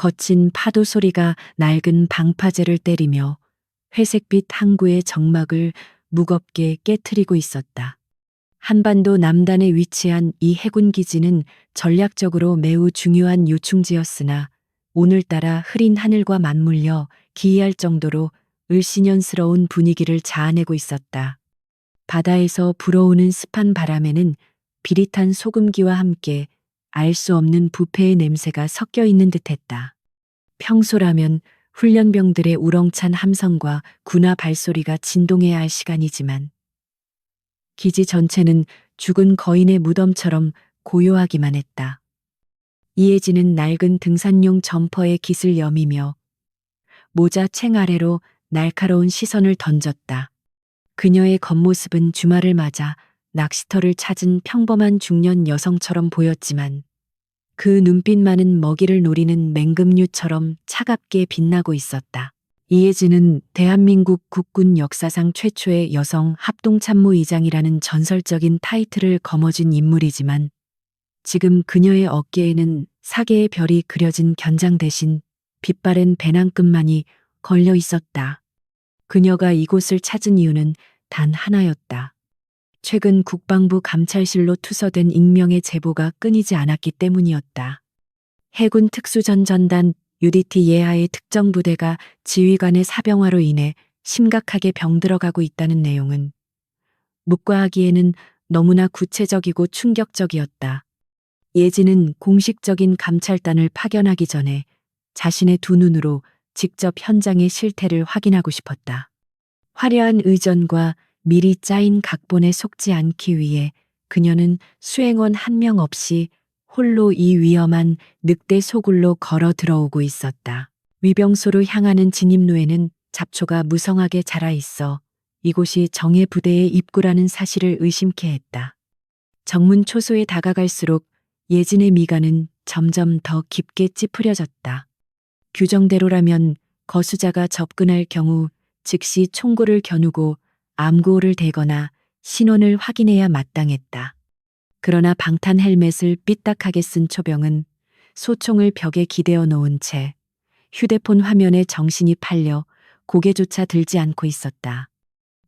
거친 파도 소리가 낡은 방파제를 때리며 회색빛 항구의 정막을 무겁게 깨트리고 있었다. 한반도 남단에 위치한 이 해군 기지는 전략적으로 매우 중요한 요충지였으나 오늘따라 흐린 하늘과 맞물려 기이할 정도로 을씨년스러운 분위기를 자아내고 있었다. 바다에서 불어오는 습한 바람에는 비릿한 소금기와 함께 알 수 없는 부패의 냄새가 섞여 있는 듯했다. 평소라면 훈련병들의 우렁찬 함성과 군화 발소리가 진동해야 할 시간이지만 기지 전체는 죽은 거인의 무덤처럼 고요하기만 했다. 이혜진은 낡은 등산용 점퍼에 깃을 여미며 모자 챙 아래로 날카로운 시선을 던졌다. 그녀의 겉모습은 주말을 맞아 낚시터를 찾은 평범한 중년 여성처럼 보였지만 그 눈빛만은 먹이를 노리는 맹금류처럼 차갑게 빛나고 있었다. 이혜진은 대한민국 국군 역사상 최초의 여성 합동참모의장이라는 전설적인 타이틀을 거머쥔 인물이지만 지금 그녀의 어깨에는 사계의 별이 그려진 견장 대신 빛바랜 배낭끈만이 걸려 있었다. 그녀가 이곳을 찾은 이유는 단 하나였다. 최근 국방부 감찰실로 투서된 익명의 제보가 끊이지 않았기 때문이었다. 해군 특수전전단 UDT 예하의 특정 부대가 지휘관의 사병화로 인해 심각하게 병들어가고 있다는 내용은 묵과하기에는 너무나 구체적이고 충격적이었다. 예진은 공식적인 감찰단을 파견하기 전에 자신의 두 눈으로 직접 현장의 실태를 확인하고 싶었다. 화려한 의전과 미리 짜인 각본에 속지 않기 위해 그녀는 수행원 한 명 없이 홀로 이 위험한 늑대 소굴로 걸어 들어오고 있었다. 위병소로 향하는 진입로에는 잡초가 무성하게 자라 있어 이곳이 정예 부대의 입구라는 사실을 의심케 했다. 정문 초소에 다가갈수록 예진의 미간은 점점 더 깊게 찌푸려졌다. 규정대로라면 거수자가 접근할 경우 즉시 총구를 겨누고 암구호를 대거나 신원을 확인해야 마땅했다. 그러나 방탄 헬멧을 삐딱하게 쓴 초병은 소총을 벽에 기대어 놓은 채 휴대폰 화면에 정신이 팔려 고개조차 들지 않고 있었다.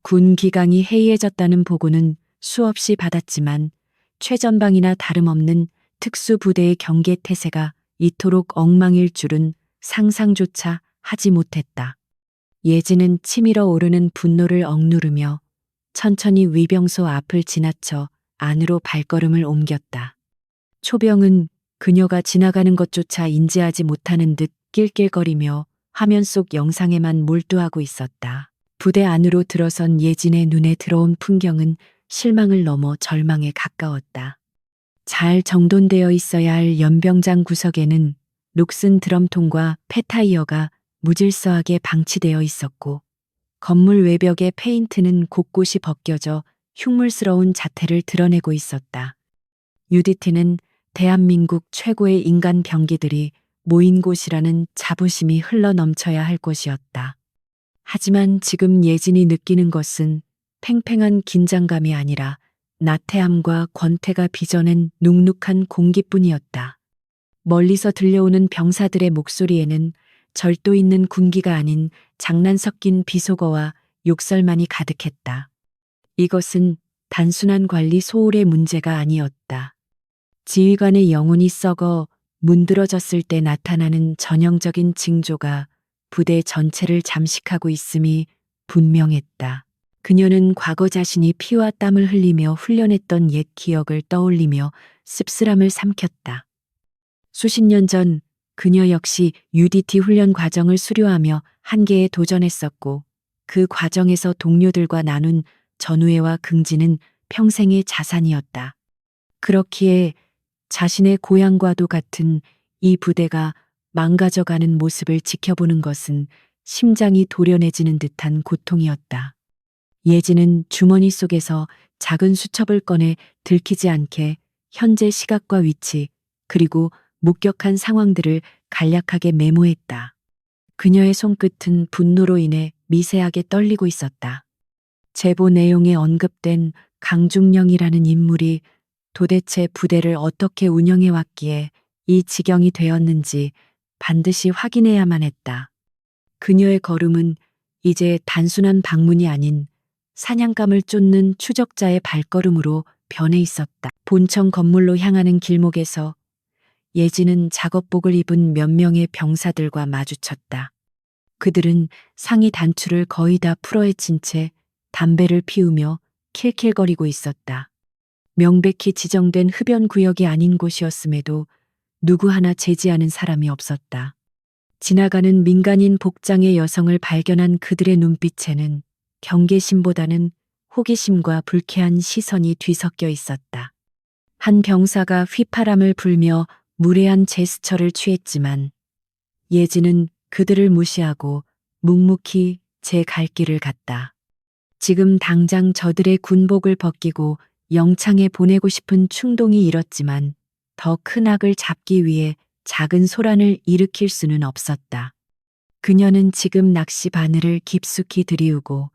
군 기강이 해이해졌다는 보고는 수없이 받았지만 최전방이나 다름없는 특수부대의 경계 태세가 이토록 엉망일 줄은 상상조차 하지 못했다. 예진은 치밀어 오르는 분노를 억누르며 천천히 위병소 앞을 지나쳐 안으로 발걸음을 옮겼다. 초병은 그녀가 지나가는 것조차 인지하지 못하는 듯 낄낄거리며 화면 속 영상에만 몰두하고 있었다. 부대 안으로 들어선 예진의 눈에 들어온 풍경은 실망을 넘어 절망에 가까웠다. 잘 정돈되어 있어야 할 연병장 구석에는 녹슨 드럼통과 폐타이어가 무질서하게 방치되어 있었고 건물 외벽의 페인트는 곳곳이 벗겨져 흉물스러운 자태를 드러내고 있었다. UDT는 대한민국 최고의 인간 병기들이 모인 곳이라는 자부심이 흘러넘쳐야 할 곳이었다. 하지만 지금 예진이 느끼는 것은 팽팽한 긴장감이 아니라 나태함과 권태가 빚어낸 눅눅한 공기뿐이었다. 멀리서 들려오는 병사들의 목소리에는 절도 있는 군기가 아닌 장난 섞인 비속어와 욕설만이 가득했다. 이것은 단순한 관리 소홀의 문제가 아니었다. 지휘관의 영혼이 썩어 문드러졌을 때 나타나는 전형적인 징조가 부대 전체를 잠식하고 있음이 분명했다. 그녀는 과거 자신이 피와 땀을 흘리며 훈련했던 옛 기억을 떠올리며 씁쓸함을 삼켰다. 수십 년 전 그녀 역시 UDT 훈련 과정을 수료하며 한계에 도전했었고 그 과정에서 동료들과 나눈 전우애와 긍지는 평생의 자산이었다. 그렇기에 자신의 고향과도 같은 이 부대가 망가져가는 모습을 지켜보는 것은 심장이 도련해지는 듯한 고통이었다. 예진은 주머니 속에서 작은 수첩을 꺼내 들키지 않게 현재 시각과 위치 그리고 목격한 상황들을 간략하게 메모했다. 그녀의 손끝은 분노로 인해 미세하게 떨리고 있었다. 제보 내용에 언급된 강중령이라는 인물이 도대체 부대를 어떻게 운영해왔기에 이 지경이 되었는지 반드시 확인해야만 했다. 그녀의 걸음은 이제 단순한 방문이 아닌 사냥감을 쫓는 추적자의 발걸음으로 변해 있었다. 본청 건물로 향하는 길목에서 예진은 작업복을 입은 몇 명의 병사들과 마주쳤다. 그들은 상의 단추를 거의 다 풀어헤친 채 담배를 피우며 킬킬거리고 있었다. 명백히 지정된 흡연 구역이 아닌 곳이었음에도 누구 하나 제지하는 사람이 없었다. 지나가는 민간인 복장의 여성을 발견한 그들의 눈빛에는 경계심보다는 호기심과 불쾌한 시선이 뒤섞여 있었다. 한 병사가 휘파람을 불며 무례한 제스처를 취했지만 예진은 그들을 무시하고 묵묵히 제 갈 길을 갔다. 지금 당장 저들의 군복을 벗기고 영창에 보내고 싶은 충동이 일었지만 더 큰 악을 잡기 위해 작은 소란을 일으킬 수는 없었다. 그녀는 지금 낚시 바늘을 깊숙이 들이우고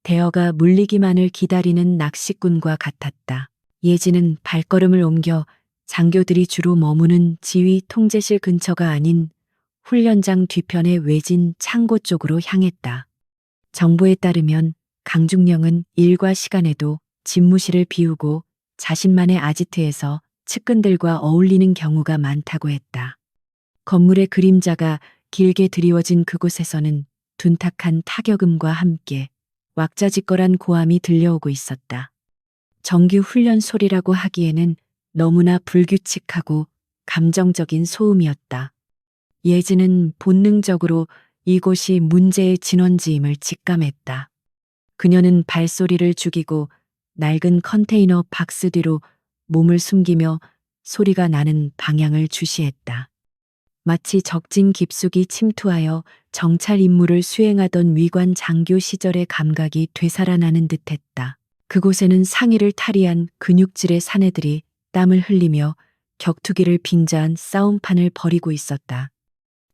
대어가 물리기만을 기다리는 낚시꾼과 같았다. 예진은 발걸음을 옮겨 장교들이 주로 머무는 지휘 통제실 근처가 아닌 훈련장 뒤편의 외진 창고 쪽으로 향했다. 정보에 따르면 강중령은 일과 시간에도 집무실을 비우고 자신만의 아지트에서 측근들과 어울리는 경우가 많다고 했다. 건물의 그림자가 길게 드리워진 그곳에서는 둔탁한 타격음과 함께 왁자지껄한 고함이 들려오고 있었다. 정규 훈련 소리라고 하기에는 너무나 불규칙하고 감정적인 소음이었다. 예진은 본능적으로 이곳이 문제의 진원지임을 직감했다. 그녀는 발소리를 죽이고 낡은 컨테이너 박스 뒤로 몸을 숨기며 소리가 나는 방향을 주시했다. 마치 적진 깊숙이 침투하여 정찰 임무를 수행하던 위관 장교 시절의 감각이 되살아나는 듯했다. 그곳에는 상의를 탈의한 근육질의 사내들이 땀을 흘리며 격투기를 빙자한 싸움판을 벌이고 있었다.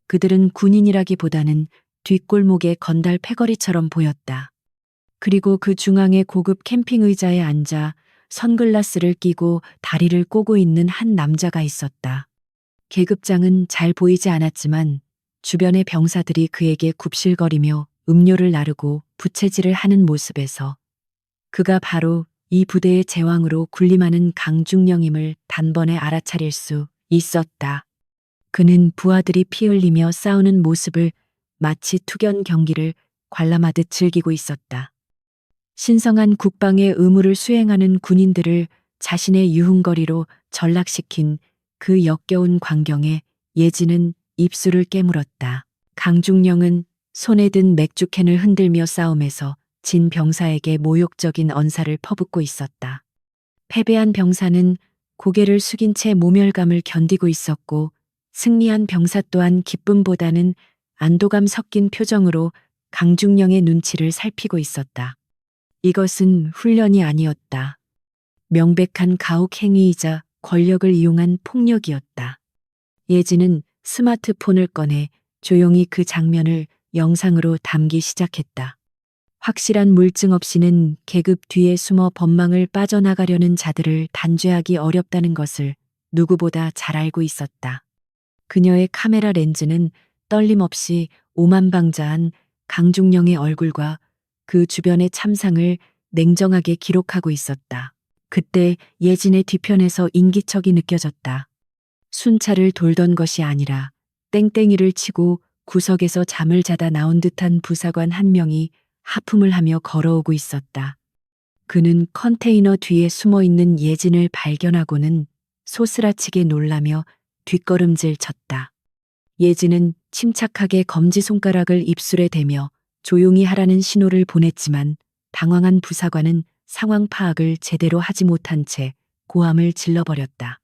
그들은 군인이라기보다는 뒷골목의 건달 패거리처럼 보였다. 그리고 그 중앙의 고급 캠핑 의자에 앉아 선글라스를 끼고 다리를 꼬고 있는 한 남자가 있었다. 계급장은 잘 보이지 않았지만 주변의 병사들이 그에게 굽실거리며 음료를 나르고 부채질을 하는 모습에서 그가 바로 이 부대의 제왕으로 군림하는 강중령임을 단번에 알아차릴 수 있었다. 그는 부하들이 피 흘리며 싸우는 모습을 마치 투견 경기를 관람하듯 즐기고 있었다. 신성한 국방의 의무를 수행하는 군인들을 자신의 유흥거리로 전락시킨 그 역겨운 광경에 예진은 입술을 깨물었다. 강중령은 손에 든 맥주캔을 흔들며 싸움에서 진 병사에게 모욕적인 언사를 퍼붓고 있었다. 패배한 병사는 고개를 숙인 채 모멸감을 견디고 있었고 승리한 병사 또한 기쁨보다는 안도감 섞인 표정으로 강중령의 눈치를 살피고 있었다. 이것은 훈련이 아니었다. 명백한 가혹 행위이자 권력을 이용한 폭력이었다. 예진은 스마트폰을 꺼내 조용히 그 장면을 영상으로 담기 시작했다. 확실한 물증 없이는 계급 뒤에 숨어 법망을 빠져나가려는 자들을 단죄하기 어렵다는 것을 누구보다 잘 알고 있었다. 그녀의 카메라 렌즈는 떨림 없이 오만방자한 강중령의 얼굴과 그 주변의 참상을 냉정하게 기록하고 있었다. 그때 예진의 뒤편에서 인기척이 느껴졌다. 순찰을 돌던 것이 아니라 땡땡이를 치고 구석에서 잠을 자다 나온 듯한 부사관 한 명이 하품을 하며 걸어오고 있었다. 그는 컨테이너 뒤에 숨어 있는 예진을 발견하고는 소스라치게 놀라며 뒷걸음질 쳤다. 예진은 침착하게 검지손가락을 입술에 대며 조용히 하라는 신호를 보냈지만 당황한 부사관은 상황 파악을 제대로 하지 못한 채 고함을 질러버렸다.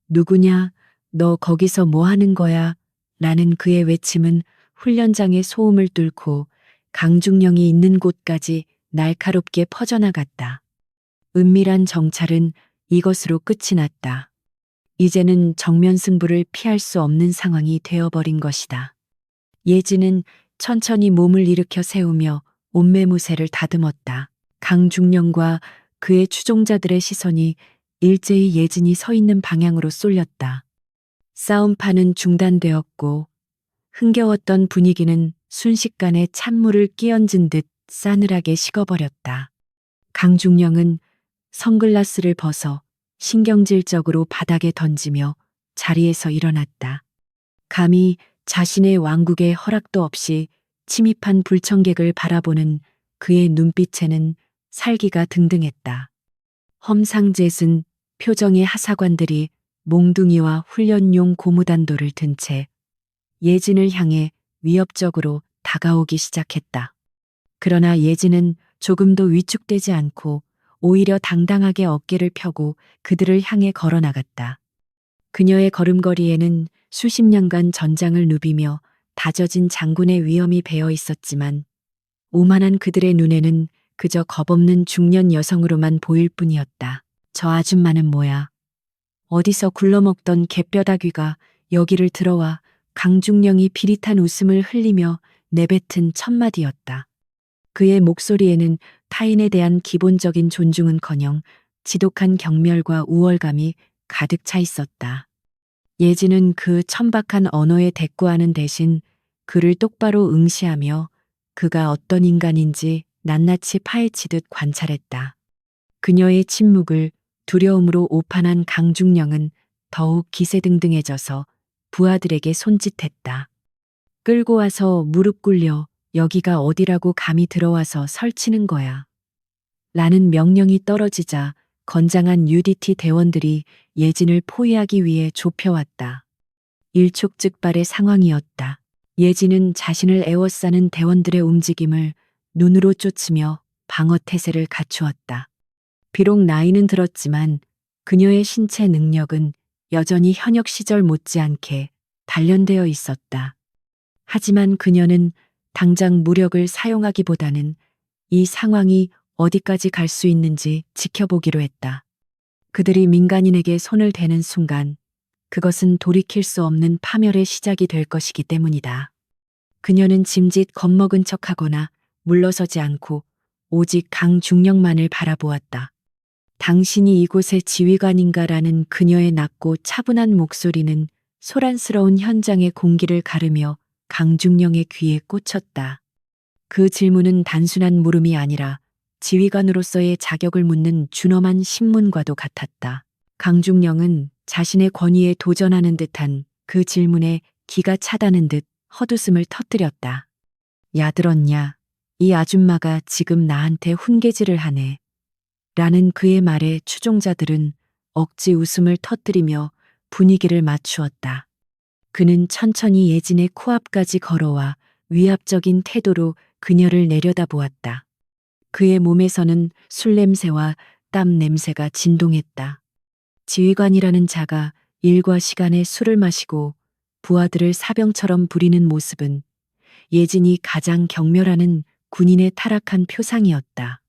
누구냐? 너 거기서 뭐 하는 거야? 라는 그의 외침은 훈련장의 소음을 뚫고 강중령이 있는 곳까지 날카롭게 퍼져나갔다. 은밀한 정찰은 이것으로 끝이 났다. 이제는 정면 승부를 피할 수 없는 상황이 되어버린 것이다. 예진은 천천히 몸을 일으켜 세우며 옷매무새를 다듬었다. 강중령과 그의 추종자들의 시선이 일제히 예진이 서 있는 방향으로 쏠렸다. 싸움판은 중단되었고 흥겨웠던 분위기는 순식간에 찬물을 끼얹은 듯 싸늘하게 식어버렸다. 강중령은 선글라스를 벗어 신경질적으로 바닥에 던지며 자리에서 일어났다. 감히 자신의 왕국에 허락도 없이 침입한 불청객을 바라보는 그의 눈빛에는 살기가 등등했다. 험상궂은 표정의 하사관들이 몽둥이와 훈련용 고무단도를 든 채 예진을 향해 위협적으로 다가오기 시작했다. 그러나 예진은 조금도 위축되지 않고 오히려 당당하게 어깨를 펴고 그들을 향해 걸어 나갔다. 그녀의 걸음걸이에는 수십 년간 전장을 누비며 다져진 장군의 위엄이 배어 있었지만 오만한 그들의 눈에는 그저 겁없는 중년 여성으로만 보일 뿐이었다. 저 아줌마는 뭐야? 어디서 굴러먹던 갯벼다귀가 여기를 들어와. 강중령이 비릿한 웃음을 흘리며 내뱉은 첫마디였다. 그의 목소리에는 타인에 대한 기본적인 존중은커녕 지독한 경멸과 우월감이 가득 차 있었다. 예진은 그 천박한 언어에 대꾸하는 대신 그를 똑바로 응시하며 그가 어떤 인간인지 낱낱이 파헤치듯 관찰했다. 그녀의 침묵을 두려움으로 오판한 강중령은 더욱 기세등등해져서 부하들에게 손짓했다. 끌고 와서 무릎 꿇려 여기가 어디라고 감히 들어와서 설치는 거야. 라는 명령이 떨어지자 건장한 UDT 대원들이 예진을 포위하기 위해 좁혀왔다. 일촉즉발의 상황이었다. 예진은 자신을 에워싸는 대원들의 움직임을 눈으로 쫓으며 방어 태세를 갖추었다. 비록 나이는 들었지만 그녀의 신체 능력은 여전히 현역 시절 못지않게 단련되어 있었다. 하지만 그녀는 당장 무력을 사용하기보다는 이 상황이 어디까지 갈 수 있는지 지켜보기로 했다. 그들이 민간인에게 손을 대는 순간 그것은 돌이킬 수 없는 파멸의 시작이 될 것이기 때문이다. 그녀는 짐짓 겁먹은 척하거나 물러서지 않고 오직 강중령만을 바라보았다. 당신이 이곳의 지휘관인가라는 그녀의 낮고 차분한 목소리는 소란스러운 현장의 공기를 가르며 강중령의 귀에 꽂혔다. 그 질문은 단순한 물음이 아니라 지휘관으로서의 자격을 묻는 준엄한 신문과도 같았다. 강중령은 자신의 권위에 도전하는 듯한 그 질문에 기가 차다는 듯 헛웃음을 터뜨렸다. 야 들었냐? 이 아줌마가 지금 나한테 훈계질을 하네. 라는 그의 말에 추종자들은 억지 웃음을 터뜨리며 분위기를 맞추었다. 그는 천천히 예진의 코앞까지 걸어와 위압적인 태도로 그녀를 내려다보았다. 그의 몸에서는 술 냄새와 땀 냄새가 진동했다. 지휘관이라는 자가 일과 시간에 술을 마시고 부하들을 사병처럼 부리는 모습은 예진이 가장 경멸하는 군인의 타락한 표상이었다.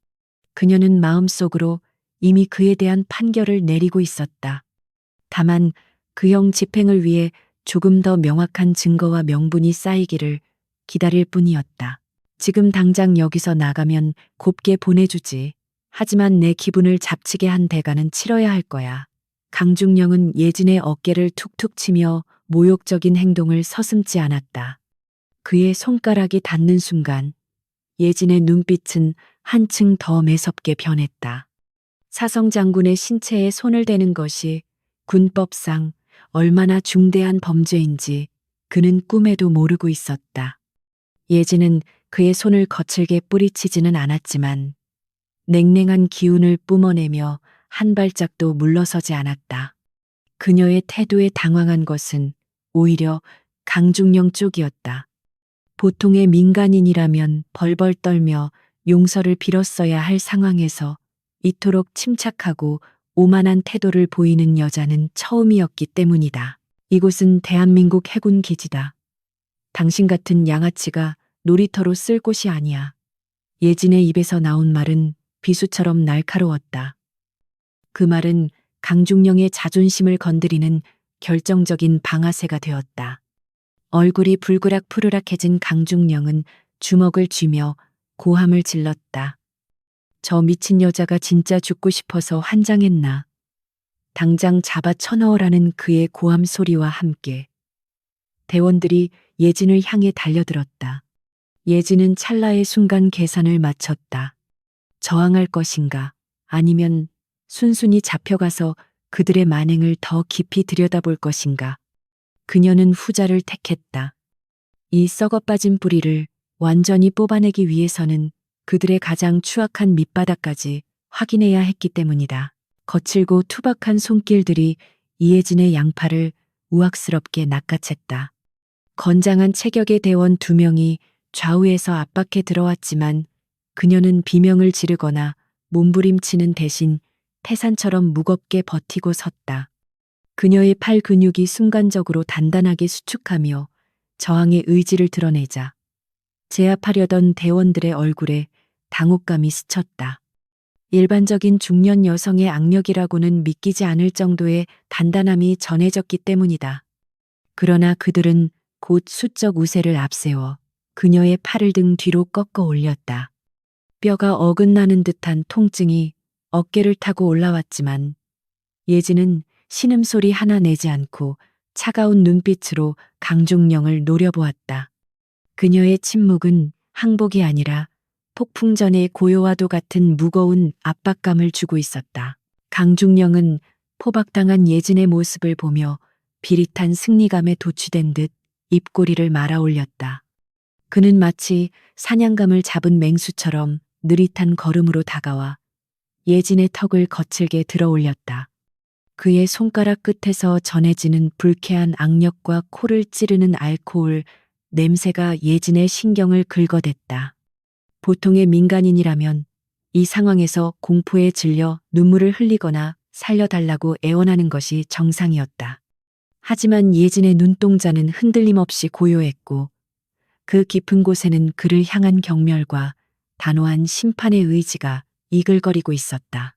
그녀는 마음속으로 이미 그에 대한 판결을 내리고 있었다. 다만 그형 집행을 위해 조금 더 명확한 증거와 명분이 쌓이기를 기다릴 뿐이었다. 지금 당장 여기서 나가면 곱게 보내주지. 하지만 내 기분을 잡치게 한 대가는 치러야 할 거야. 강중령은 예진의 어깨를 툭툭 치며 모욕적인 행동을 서슴지 않았다. 그의 손가락이 닿는 순간 예진의 눈빛은 한층 더 매섭게 변했다. 사성 장군의 신체에 손을 대는 것이 군법상 얼마나 중대한 범죄인지 그는 꿈에도 모르고 있었다. 예진은 그의 손을 거칠게 뿌리치지는 않았지만 냉랭한 기운을 뿜어내며 한 발짝도 물러서지 않았다. 그녀의 태도에 당황한 것은 오히려 강중령 쪽이었다. 보통의 민간인이라면 벌벌 떨며 용서를 빌었어야 할 상황에서 이토록 침착하고 오만한 태도를 보이는 여자는 처음이었기 때문이다. 이곳은 대한민국 해군 기지다. 당신 같은 양아치가 놀이터로 쓸 곳이 아니야. 예진의 입에서 나온 말은 비수처럼 날카로웠다. 그 말은 강중령의 자존심을 건드리는 결정적인 방아쇠가 되었다. 얼굴이 불그락 푸르락해진 강중령은 주먹을 쥐며 고함을 질렀다. 저 미친 여자가 진짜 죽고 싶어서 환장했나. 당장 잡아 쳐넣으라는 그의 고함 소리와 함께 대원들이 예진을 향해 달려들었다. 예진은 찰나의 순간 계산을 마쳤다. 저항할 것인가, 아니면 순순히 잡혀가서 그들의 만행을 더 깊이 들여다볼 것인가. 그녀는 후자를 택했다. 이 썩어빠진 뿌리를 완전히 뽑아내기 위해서는 그들의 가장 추악한 밑바닥까지 확인해야 했기 때문이다. 거칠고 투박한 손길들이 이혜진의 양팔을 우악스럽게 낚아챘다. 건장한 체격의 대원 2명이 좌우에서 압박해 들어왔지만 그녀는 비명을 지르거나 몸부림치는 대신 태산처럼 무겁게 버티고 섰다. 그녀의 팔 근육이 순간적으로 단단하게 수축하며 저항의 의지를 드러내자 제압하려던 대원들의 얼굴에 당혹감이 스쳤다. 일반적인 중년 여성의 악력이라고는 믿기지 않을 정도의 단단함이 전해졌기 때문이다. 그러나 그들은 곧 수적 우세를 앞세워 그녀의 팔을 등 뒤로 꺾어 올렸다. 뼈가 어긋나는 듯한 통증이 어깨를 타고 올라왔지만 예진은 신음소리 하나 내지 않고 차가운 눈빛으로 강중령을 노려보았다. 그녀의 침묵은 항복이 아니라 폭풍전의 고요와도 같은 무거운 압박감을 주고 있었다. 강중령은 포박당한 예진의 모습을 보며 비릿한 승리감에 도취된 듯 입꼬리를 말아 올렸다. 그는 마치 사냥감을 잡은 맹수처럼 느릿한 걸음으로 다가와 예진의 턱을 거칠게 들어 올렸다. 그의 손가락 끝에서 전해지는 불쾌한 악력과 코를 찌르는 알코올 냄새가 예진의 신경을 긁어댔다. 보통의 민간인이라면 이 상황에서 공포에 질려 눈물을 흘리거나 살려달라고 애원하는 것이 정상이었다. 하지만 예진의 눈동자는 흔들림 없이 고요했고 그 깊은 곳에는 그를 향한 경멸과 단호한 심판의 의지가 이글거리고 있었다.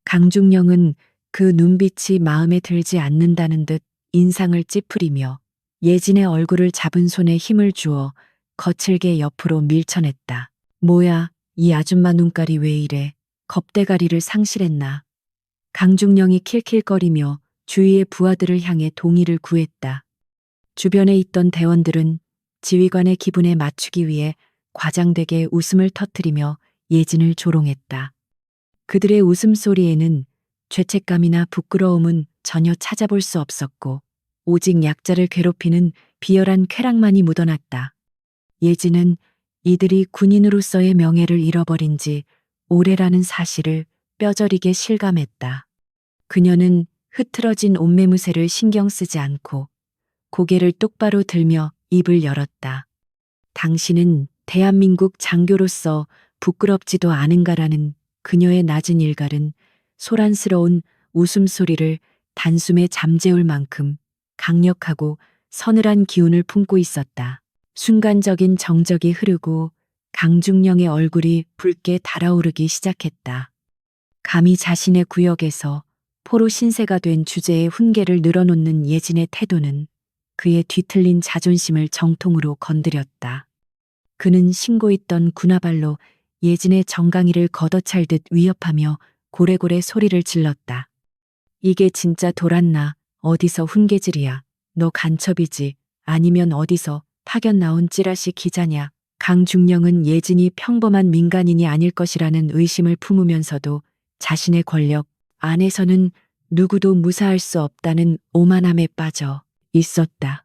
강중령은 그 눈빛이 마음에 들지 않는다는 듯 인상을 찌푸리며 예진의 얼굴을 잡은 손에 힘을 주어 거칠게 옆으로 밀쳐냈다. 뭐야, 이 아줌마 눈깔이 왜 이래? 겁대가리를 상실했나? 강중령이 킬킬거리며 주위의 부하들을 향해 동의를 구했다. 주변에 있던 대원들은 지휘관의 기분에 맞추기 위해 과장되게 웃음을 터뜨리며 예진을 조롱했다. 그들의 웃음소리에는 죄책감이나 부끄러움은 전혀 찾아볼 수 없었고 오직 약자를 괴롭히는 비열한 쾌락만이 묻어났다. 예진은 이들이 군인으로서의 명예를 잃어버린 지 오래라는 사실을 뼈저리게 실감했다. 그녀는 흐트러진 옷매무새를 신경 쓰지 않고 고개를 똑바로 들며 입을 열었다. 당신은 대한민국 장교로서 부끄럽지도 않은가라는 그녀의 낮은 일갈은 소란스러운 웃음소리를 단숨에 잠재울 만큼 강력하고 서늘한 기운을 품고 있었다. 순간적인 정적이 흐르고 강중령의 얼굴이 붉게 달아오르기 시작했다. 감히 자신의 구역에서 포로 신세가 된 주제의 훈계를 늘어놓는 예진의 태도는 그의 뒤틀린 자존심을 정통으로 건드렸다. 그는 신고 있던 군화발로 예진의 정강이를 걷어찰듯 위협하며 고래고래 소리를 질렀다. 이게 진짜 돌았나? 어디서 훈계질이야? 너 간첩이지? 아니면 어디서 파견 나온 찌라시 기자냐? 강중령은 예진이 평범한 민간인이 아닐 것이라는 의심을 품으면서도 자신의 권력 안에서는 누구도 무사할 수 없다는 오만함에 빠져 있었다.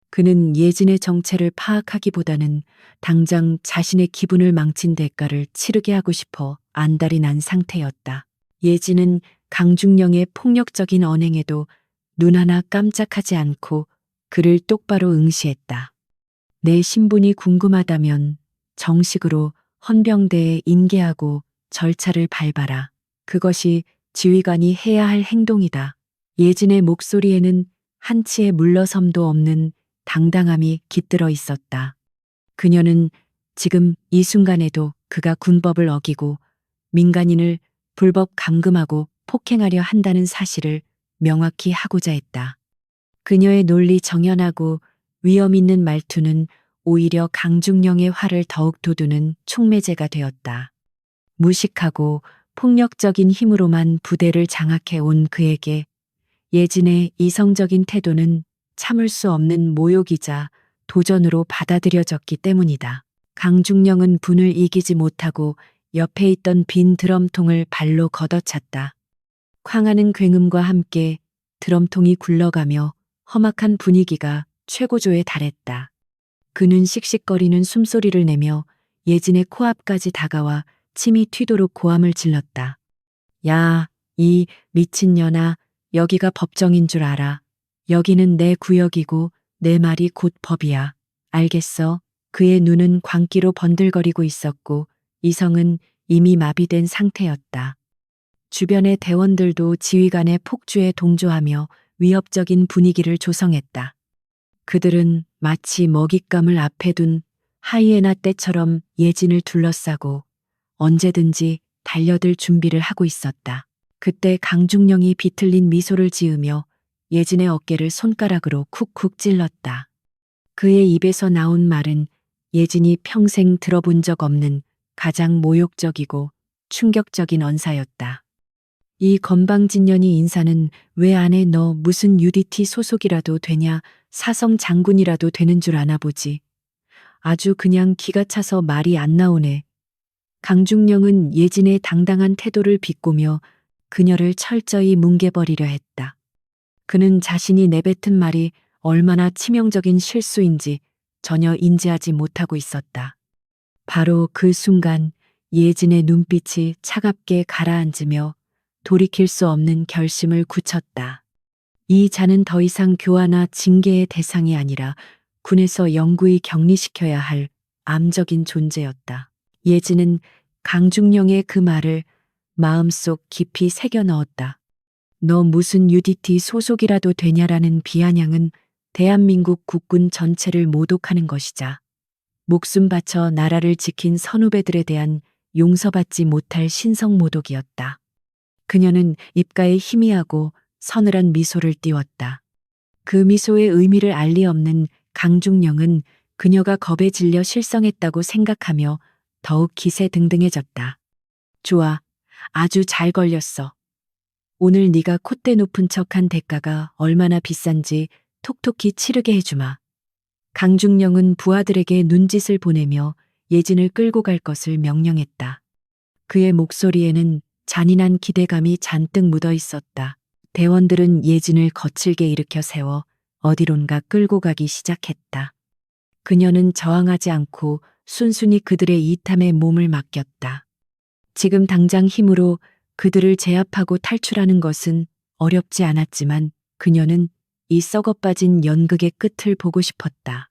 그는 예진의 정체를 파악하기보다는 당장 자신의 기분을 망친 대가를 치르게 하고 싶어 안달이 난 상태였다. 예진은 강중령의 폭력적인 언행에도 눈 하나 깜짝하지 않고 그를 똑바로 응시했다. 내 신분이 궁금하다면 정식으로 헌병대에 인계하고 절차를 밟아라. 그것이 지휘관이 해야 할 행동이다. 예진의 목소리에는 한치의 물러섬도 없는 당당함이 깃들어 있었다. 그녀는 지금 이 순간에도 그가 군법을 어기고 민간인을 불법 감금하고 폭행하려 한다는 사실을 명확히 하고자 했다. 그녀의 논리 정연하고 위험 있는 말투는 오히려 강중령의 화를 더욱 돋우는 촉매제가 되었다. 무식하고 폭력적인 힘으로만 부대를 장악해 온 그에게 예진의 이성적인 태도는 참을 수 없는 모욕이자 도전으로 받아들여졌기 때문이다. 강중령은 분을 이기지 못하고 옆에 있던 빈 드럼통을 발로 걷어찼다. 쾅하는 굉음과 함께 드럼통이 굴러가며 험악한 분위기가 최고조에 달했다. 그는 씩씩거리는 숨소리를 내며 예진의 코앞까지 다가와 침이 튀도록 고함을 질렀다. 야, 이 미친년아, 여기가 법정인 줄 알아. 여기는 내 구역이고 내 말이 곧 법이야. 알겠어? 그의 눈은 광기로 번들거리고 있었고 이성은 이미 마비된 상태였다. 주변의 대원들도 지휘관의 폭주에 동조하며 위협적인 분위기를 조성했다. 그들은 마치 먹잇감을 앞에 둔 하이에나 떼처럼 예진을 둘러싸고 언제든지 달려들 준비를 하고 있었다. 그때 강중령이 비틀린 미소를 지으며 예진의 어깨를 손가락으로 쿡쿡 찔렀다. 그의 입에서 나온 말은 예진이 평생 들어본 적 없는 가장 모욕적이고 충격적인 언사였다. 이 건방진년이 인사는 왜 안 해? 너 무슨 UDT 소속이라도 되냐? 사성 장군이라도 되는 줄 아나 보지. 아주 그냥 기가 차서 말이 안 나오네. 강중령은 예진의 당당한 태도를 비꼬며 그녀를 철저히 뭉개버리려 했다. 그는 자신이 내뱉은 말이 얼마나 치명적인 실수인지 전혀 인지하지 못하고 있었다. 바로 그 순간 예진의 눈빛이 차갑게 가라앉으며 돌이킬 수 없는 결심을 굳혔다. 이 자는 더 이상 교화나 징계의 대상이 아니라 군에서 영구히 격리시켜야 할 암적인 존재였다. 예진은 강중령의 그 말을 마음속 깊이 새겨 넣었다. 너 무슨 UDT 소속이라도 되냐라는 비아냥은 대한민국 국군 전체를 모독하는 것이자 목숨 바쳐 나라를 지킨 선후배들에 대한 용서받지 못할 신성모독이었다. 그녀는 입가에 희미하고 서늘한 미소를 띄웠다. 그 미소의 의미를 알 리 없는 강중령은 그녀가 겁에 질려 실성했다고 생각하며 더욱 기세등등해졌다. 좋아, 아주 잘 걸렸어. 오늘 네가 콧대 높은 척한 대가가 얼마나 비싼지 톡톡히 치르게 해주마. 강중령은 부하들에게 눈짓을 보내며 예진을 끌고 갈 것을 명령했다. 그의 목소리에는 잔인한 기대감이 잔뜩 묻어 있었다. 대원들은 예진을 거칠게 일으켜 세워 어디론가 끌고 가기 시작했다. 그녀는 저항하지 않고 순순히 그들의 이탐에 몸을 맡겼다. 지금 당장 힘으로 그들을 제압하고 탈출하는 것은 어렵지 않았지만 그녀는 이 썩어빠진 연극의 끝을 보고 싶었다.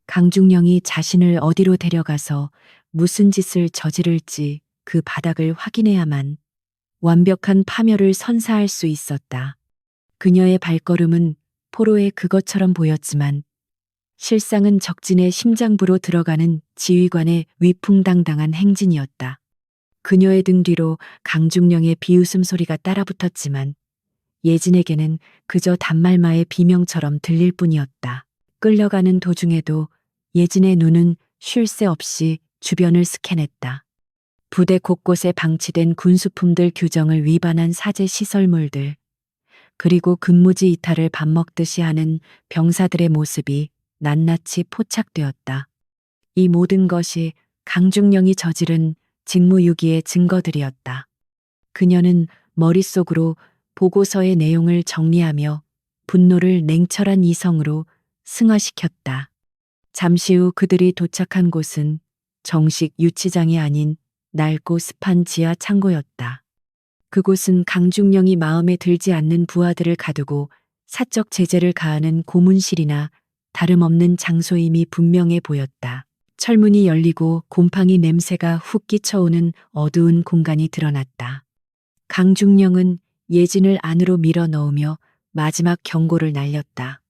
강중령이 자신을 어디로 데려가서 무슨 짓을 저지를지 그 바닥을 확인해야만 완벽한 파멸을 선사할 수 있었다. 그녀의 발걸음은 포로의 그것처럼 보였지만 실상은 적진의 심장부로 들어가는 지휘관의 위풍당당한 행진이었다. 그녀의 등 뒤로 강중령의 비웃음 소리가 따라붙었지만 예진에게는 그저 단말마의 비명처럼 들릴 뿐이었다. 끌려가는 도중에도 예진의 눈은 쉴 새 없이 주변을 스캔했다. 부대 곳곳에 방치된 군수품들 규정을 위반한 사제 시설물들, 그리고 근무지 이탈을 밥 먹듯이 하는 병사들의 모습이 낱낱이 포착되었다. 이 모든 것이 강중령이 저지른 직무유기의 증거들이었다. 그녀는 머릿속으로 보고서의 내용을 정리하며 분노를 냉철한 이성으로 승화시켰다. 잠시 후 그들이 도착한 곳은 정식 유치장이 아닌 낡고 습한 지하 창고였다. 그곳은 강중령이 마음에 들지 않는 부하들을 가두고 사적 제재를 가하는 고문실이나 다름없는 장소임이 분명해 보였다. 철문이 열리고 곰팡이 냄새가 훅 끼쳐오는 어두운 공간이 드러났다. 강중령은 예진을 안으로 밀어 넣으며 마지막 경고를 날렸다.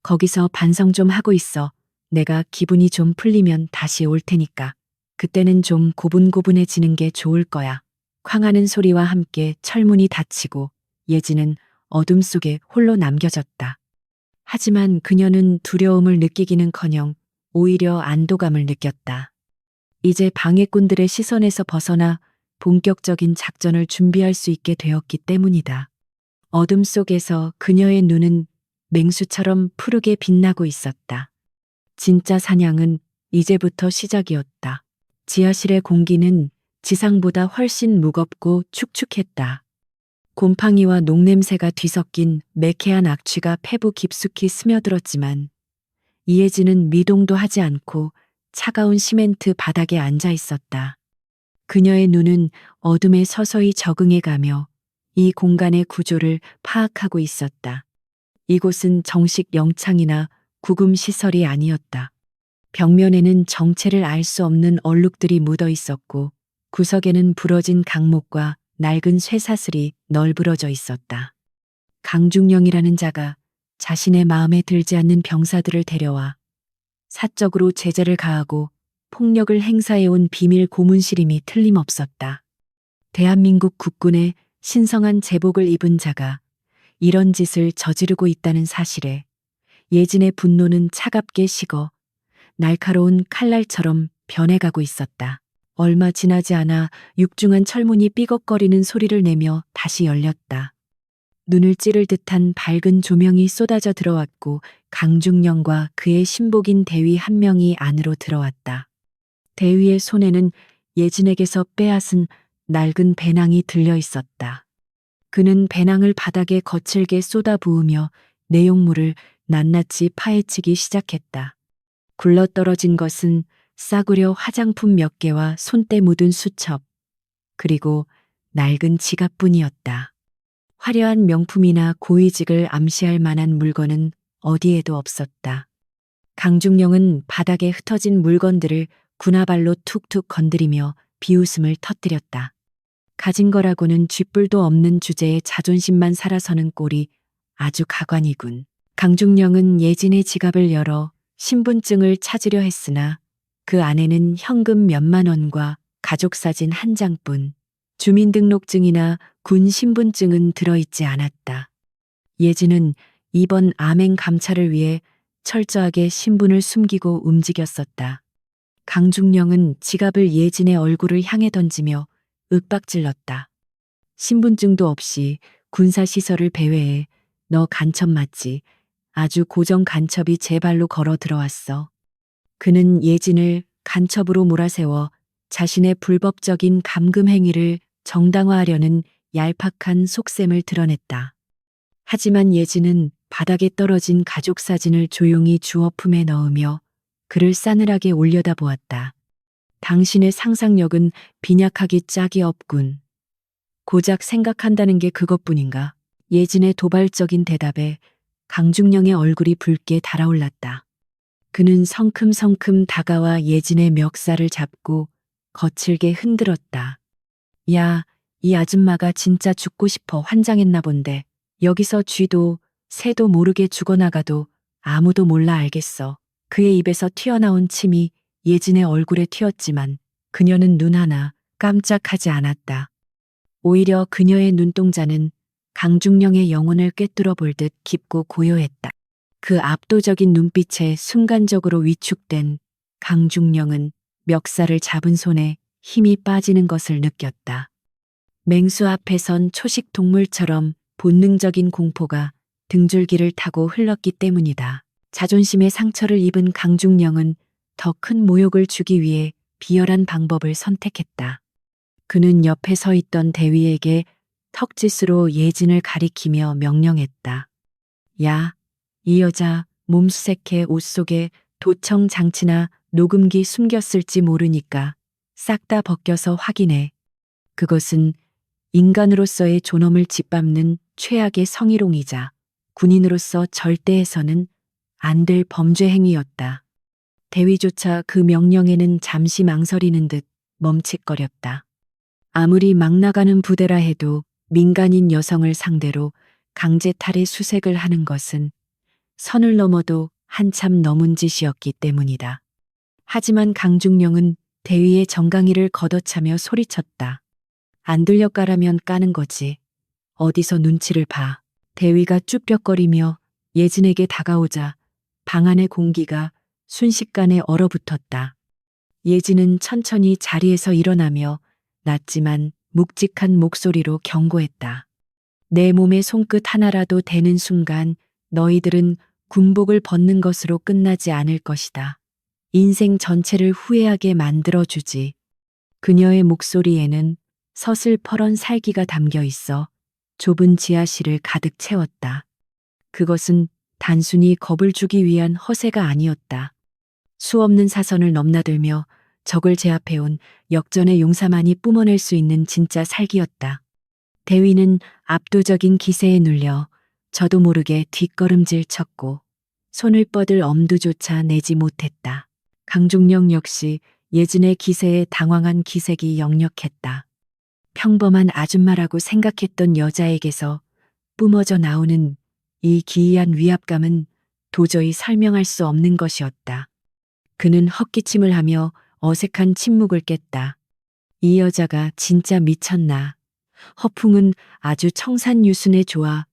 거기서 반성 좀 하고 있어. 내가 기분이 좀 풀리면 다시 올 테니까. 그때는 좀 고분고분해지는 게 좋을 거야. 쾅하는 소리와 함께 철문이 닫히고 예진은 어둠 속에 홀로 남겨졌다. 하지만 그녀는 두려움을 느끼기는커녕 오히려 안도감을 느꼈다. 이제 방해꾼들의 시선에서 벗어나 본격적인 작전을 준비할 수 있게 되었기 때문이다. 어둠 속에서 그녀의 눈은 맹수처럼 푸르게 빛나고 있었다. 진짜 사냥은 이제부터 시작이었다. 지하실의 공기는 지상보다 훨씬 무겁고 축축했다. 곰팡이와 녹냄새가 뒤섞인 매캐한 악취가 폐부 깊숙이 스며들었지만 이혜진은 미동도 하지 않고 차가운 시멘트 바닥에 앉아 있었다. 그녀의 눈은 어둠에 서서히 적응해가며 이 공간의 구조를 파악하고 있었다. 이곳은 정식 영창이나 구금 시설이 아니었다. 벽면에는 정체를 알 수 없는 얼룩들이 묻어 있었고 구석에는 부러진 강목과 낡은 쇠사슬이 널브러져 있었다. 강중령이라는 자가 자신의 마음에 들지 않는 병사들을 데려와 사적으로 제재를 가하고 폭력을 행사해온 비밀 고문실임이 틀림없었다. 대한민국 국군의 신성한 제복을 입은 자가 이런 짓을 저지르고 있다는 사실에 예진의 분노는 차갑게 식어 날카로운 칼날처럼 변해가고 있었다. 얼마 지나지 않아 육중한 철문이 삐걱거리는 소리를 내며 다시 열렸다. 눈을 찌를 듯한 밝은 조명이 쏟아져 들어왔고 강중령과 그의 신복인 대위 한 명이 안으로 들어왔다. 대위의 손에는 예진에게서 빼앗은 낡은 배낭이 들려 있었다. 그는 배낭을 바닥에 거칠게 쏟아 부으며 내용물을 낱낱이 파헤치기 시작했다. 굴러떨어진 것은 싸구려 화장품 몇 개와 손때 묻은 수첩, 그리고 낡은 지갑뿐이었다. 화려한 명품이나 고위직을 암시할 만한 물건은 어디에도 없었다. 강중령은 바닥에 흩어진 물건들을 군화발로 툭툭 건드리며 비웃음을 터뜨렸다. 가진 거라고는 쥐뿔도 없는 주제에 자존심만 살아서는 꼴이 아주 가관이군. 강중령은 예진의 지갑을 열어 신분증을 찾으려 했으나 그 안에는 현금 몇만 원과 가족사진 한 장뿐, 주민등록증이나 군 신분증은 들어있지 않았다. 예진은 이번 암행 감찰을 위해 철저하게 신분을 숨기고 움직였었다. 강중령은 지갑을 예진의 얼굴을 향해 던지며 윽박질렀다. 신분증도 없이 군사시설을 배회해 너 간첩 맞지? 아주 고정 간첩이 제 발로 걸어 들어왔어. 그는 예진을 간첩으로 몰아세워 자신의 불법적인 감금 행위를 정당화하려는 얄팍한 속셈을 드러냈다. 하지만 예진은 바닥에 떨어진 가족 사진을 조용히 주워 품에 넣으며 그를 싸늘하게 올려다보았다. 당신의 상상력은 빈약하기 짝이 없군. 고작 생각한다는 게 그것뿐인가? 예진의 도발적인 대답에 강중령의 얼굴이 붉게 달아올랐다. 그는 성큼성큼 다가와 예진의 멱살을 잡고 거칠게 흔들었다. 야, 이 아줌마가 진짜 죽고 싶어 환장했나 본데 여기서 쥐도 새도 모르게 죽어나가도 아무도 몰라 알겠어. 그의 입에서 튀어나온 침이 예진의 얼굴에 튀었지만 그녀는 눈 하나 깜짝하지 않았다. 오히려 그녀의 눈동자는 강중령의 영혼을 꿰뚫어 볼 듯 깊고 고요했다. 그 압도적인 눈빛에 순간적으로 위축된 강중령은 멱살을 잡은 손에 힘이 빠지는 것을 느꼈다. 맹수 앞에 선 초식 동물처럼 본능적인 공포가 등줄기를 타고 흘렀기 때문이다. 자존심의 상처를 입은 강중령은 더 큰 모욕을 주기 위해 비열한 방법을 선택했다. 그는 옆에 서 있던 대위에게 턱짓으로 예진을 가리키며 명령했다. 야, 이 여자 몸수색해 옷 속에 도청 장치나 녹음기 숨겼을지 모르니까 싹 다 벗겨서 확인해. 그것은 인간으로서의 존엄을 짓밟는 최악의 성희롱이자 군인으로서 절대 해서는 안 될 범죄 행위였다. 대위조차 그 명령에는 잠시 망설이는 듯 멈칫거렸다. 아무리 막 나가는 부대라 해도 민간인 여성을 상대로 강제 탈의 수색을 하는 것은 선을 넘어도 한참 넘은 짓이었기 때문이다. 하지만 강중령은 대위의 정강이를 걷어차며 소리쳤다. 안 들려 까라면 까는 거지. 어디서 눈치를 봐. 대위가 쭈뼛거리며 예진에게 다가오자 방 안의 공기가 순식간에 얼어붙었다. 예진은 천천히 자리에서 일어나며 낮지만 묵직한 목소리로 경고했다. 내 몸에 손끝 하나라도 대는 순간 너희들은 군복을 벗는 것으로 끝나지 않을 것이다. 인생 전체를 후회하게 만들어주지. 그녀의 목소리에는 서슬퍼런 살기가 담겨 있어 좁은 지하실을 가득 채웠다. 그것은 단순히 겁을 주기 위한 허세가 아니었다. 수없는 사선을 넘나들며 적을 제압해온 역전의 용사만이 뿜어낼 수 있는 진짜 살기였다. 대위는 압도적인 기세에 눌려 저도 모르게 뒷걸음질 쳤고 손을 뻗을 엄두조차 내지 못했다. 강종령 역시 예진의 기세에 당황한 기색이 역력했다. 평범한 아줌마라고 생각했던 여자에게서 뿜어져 나오는 이 기이한 위압감은 도저히 설명할 수 없는 것이었다. 그는 헛기침을 하며 어색한 침묵을 깼다. 이 여자가 진짜 미쳤나. 허풍은 아주 청산유순에 좋아.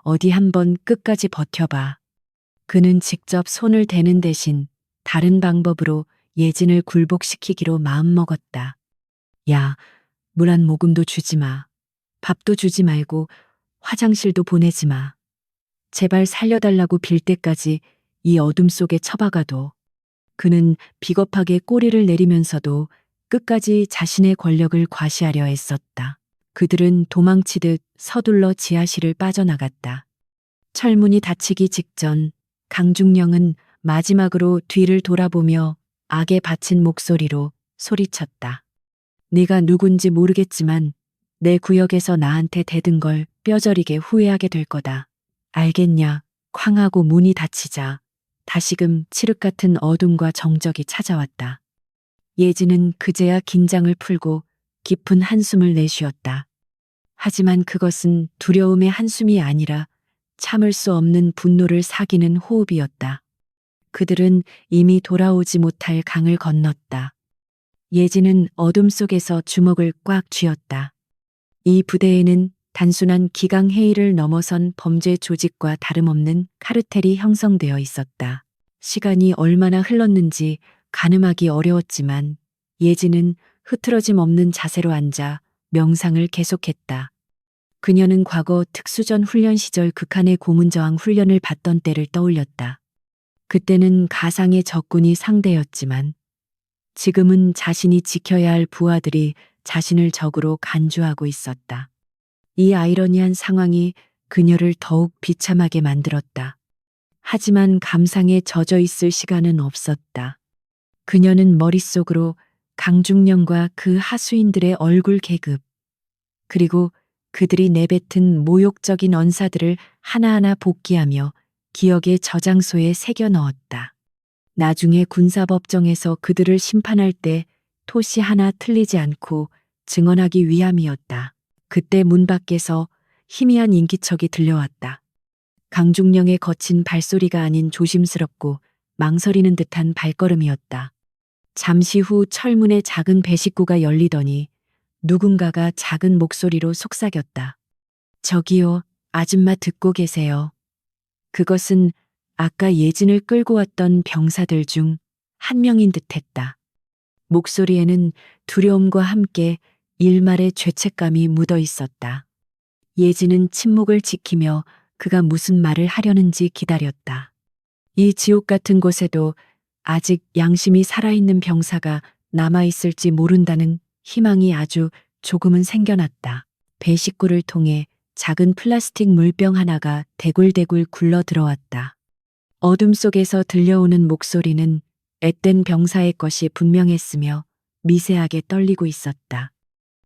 어디 한번 끝까지 버텨봐. 그는 직접 손을 대는 대신 다른 방법으로 예진을 굴복시키기로 마음먹었다. 야, 물 한 모금도 주지 마. 밥도 주지 말고 화장실도 보내지 마. 제발 살려달라고 빌 때까지 이 어둠 속에 처박아도. 그는 비겁하게 꼬리를 내리면서도 끝까지 자신의 권력을 과시하려 했었다. 그들은 도망치듯 서둘러 지하실을 빠져나갔다. 철문이 닫히기 직전 강중령은 마지막으로 뒤를 돌아보며 악에 바친 목소리로 소리쳤다. 네가 누군지 모르겠지만 내 구역에서 나한테 대든 걸 뼈저리게 후회하게 될 거다. 알겠냐? 쾅하고 문이 닫히자 다시금 칠흑 같은 어둠과 정적이 찾아왔다. 예진은 그제야 긴장을 풀고 깊은 한숨을 내쉬었다. 하지만 그것은 두려움의 한숨이 아니라 참을 수 없는 분노를 사기는 호흡이었다. 그들은 이미 돌아오지 못할 강을 건넜다. 예진은 어둠 속에서 주먹을 꽉 쥐었다. 이 부대에는 단순한 기강회의를 넘어선 범죄 조직과 다름없는 카르텔이 형성되어 있었다. 시간이 얼마나 흘렀는지 가늠하기 어려웠지만 예진은 흐트러짐 없는 자세로 앉아 명상을 계속했다. 그녀는 과거 특수전 훈련 시절 극한의 고문저항 훈련을 받던 때를 떠올렸다. 그때는 가상의 적군이 상대였지만 지금은 자신이 지켜야 할 부하들이 자신을 적으로 간주하고 있었다. 이 아이러니한 상황이 그녀를 더욱 비참하게 만들었다. 하지만 감상에 젖어 있을 시간은 없었다. 그녀는 머릿속으로 강중령과 그 하수인들의 얼굴 계급, 그리고 그들이 내뱉은 모욕적인 언사들을 하나하나 복기하며 기억의 저장소에 새겨 넣었다. 나중에 군사법정에서 그들을 심판할 때 토시 하나 틀리지 않고 증언하기 위함이었다. 그때 문 밖에서 희미한 인기척이 들려왔다. 강중령의 거친 발소리가 아닌 조심스럽고 망설이는 듯한 발걸음이었다. 잠시 후 철문의 작은 배식구가 열리더니 누군가가 작은 목소리로 속삭였다. 저기요, 아줌마 듣고 계세요. 그것은 아까 예진을 끌고 왔던 병사들 중 한 명인 듯했다. 목소리에는 두려움과 함께 일말의 죄책감이 묻어 있었다. 예진은 침묵을 지키며 그가 무슨 말을 하려는지 기다렸다. 이 지옥 같은 곳에도 아직 양심이 살아있는 병사가 남아있을지 모른다는 희망이 아주 조금은 생겨났다. 배식구를 통해 작은 플라스틱 물병 하나가 대굴대굴 굴러 들어왔다. 어둠 속에서 들려오는 목소리는 앳된 병사의 것이 분명했으며 미세하게 떨리고 있었다.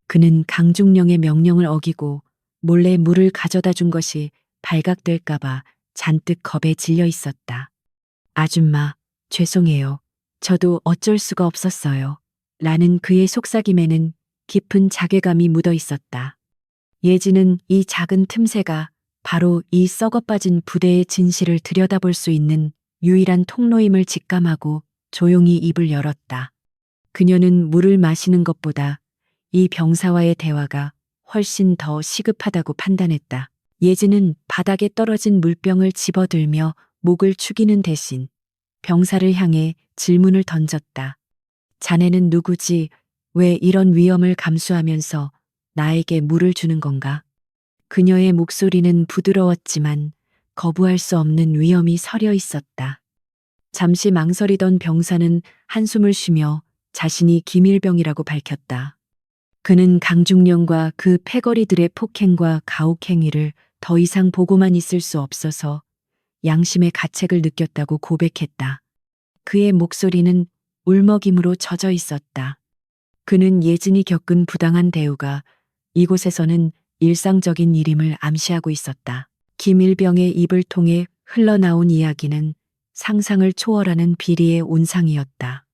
그는 강중령의 명령을 어기고 몰래 물을 가져다 준 것이 발각될까봐 잔뜩 겁에 질려 있었다. 아줌마, 죄송해요. 저도 어쩔 수가 없었어요. 라는 그의 속삭임에는 깊은 자괴감이 묻어 있었다. 예진은 이 작은 틈새가 바로 이 썩어빠진 부대의 진실을 들여다볼 수 있는 유일한 통로임을 직감하고 조용히 입을 열었다. 그녀는 물을 마시는 것보다 이 병사와의 대화가 훨씬 더 시급하다고 판단했다. 예진은 바닥에 떨어진 물병을 집어들며 목을 축이는 대신 병사를 향해 질문을 던졌다. 자네는 누구지? 왜 이런 위험을 감수하면서 나에게 물을 주는 건가? 그녀의 목소리는 부드러웠지만 거부할 수 없는 위험이 서려 있었다. 잠시 망설이던 병사는 한숨을 쉬며 자신이 김일병이라고 밝혔다. 그는 강중령과 그 패거리들의 폭행과 가혹행위를 더 이상 보고만 있을 수 없어서 양심의 가책을 느꼈다고 고백했다. 그의 목소리는 울먹임으로 젖어 있었다. 그는 예진이 겪은 부당한 대우가 이곳에서는 일상적인 일임을 암시하고 있었다. 김일병의 입을 통해 흘러나온 이야기는 상상을 초월하는 비리의 온상이었다.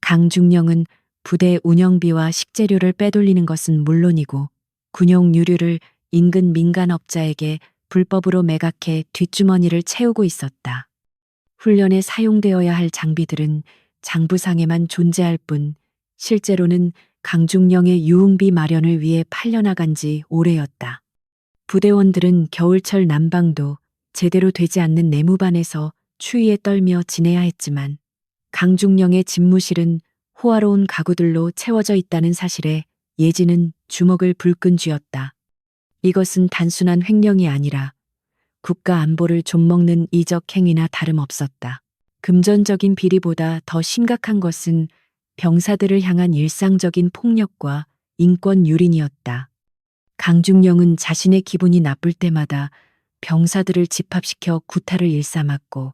강중령은 부대 운영비와 식재료를 빼돌리는 것은 물론이고 군용 유류를 인근 민간업자에게 불법으로 매각해 뒷주머니를 채우고 있었다. 훈련에 사용되어야 할 장비들은 장부상에만 존재할 뿐 실제로는 강중령의 유흥비 마련을 위해 팔려나간 지 오래였다. 부대원들은 겨울철 난방도 제대로 되지 않는 내무반에서 추위에 떨며 지내야 했지만 강중령의 집무실은 호화로운 가구들로 채워져 있다는 사실에 예진은 주먹을 불끈 쥐었다. 이것은 단순한 횡령이 아니라 국가 안보를 좀먹는 이적 행위나 다름없었다. 금전적인 비리보다 더 심각한 것은 병사들을 향한 일상적인 폭력과 인권 유린이었다. 강중령은 자신의 기분이 나쁠 때마다 병사들을 집합시켜 구타를 일삼았고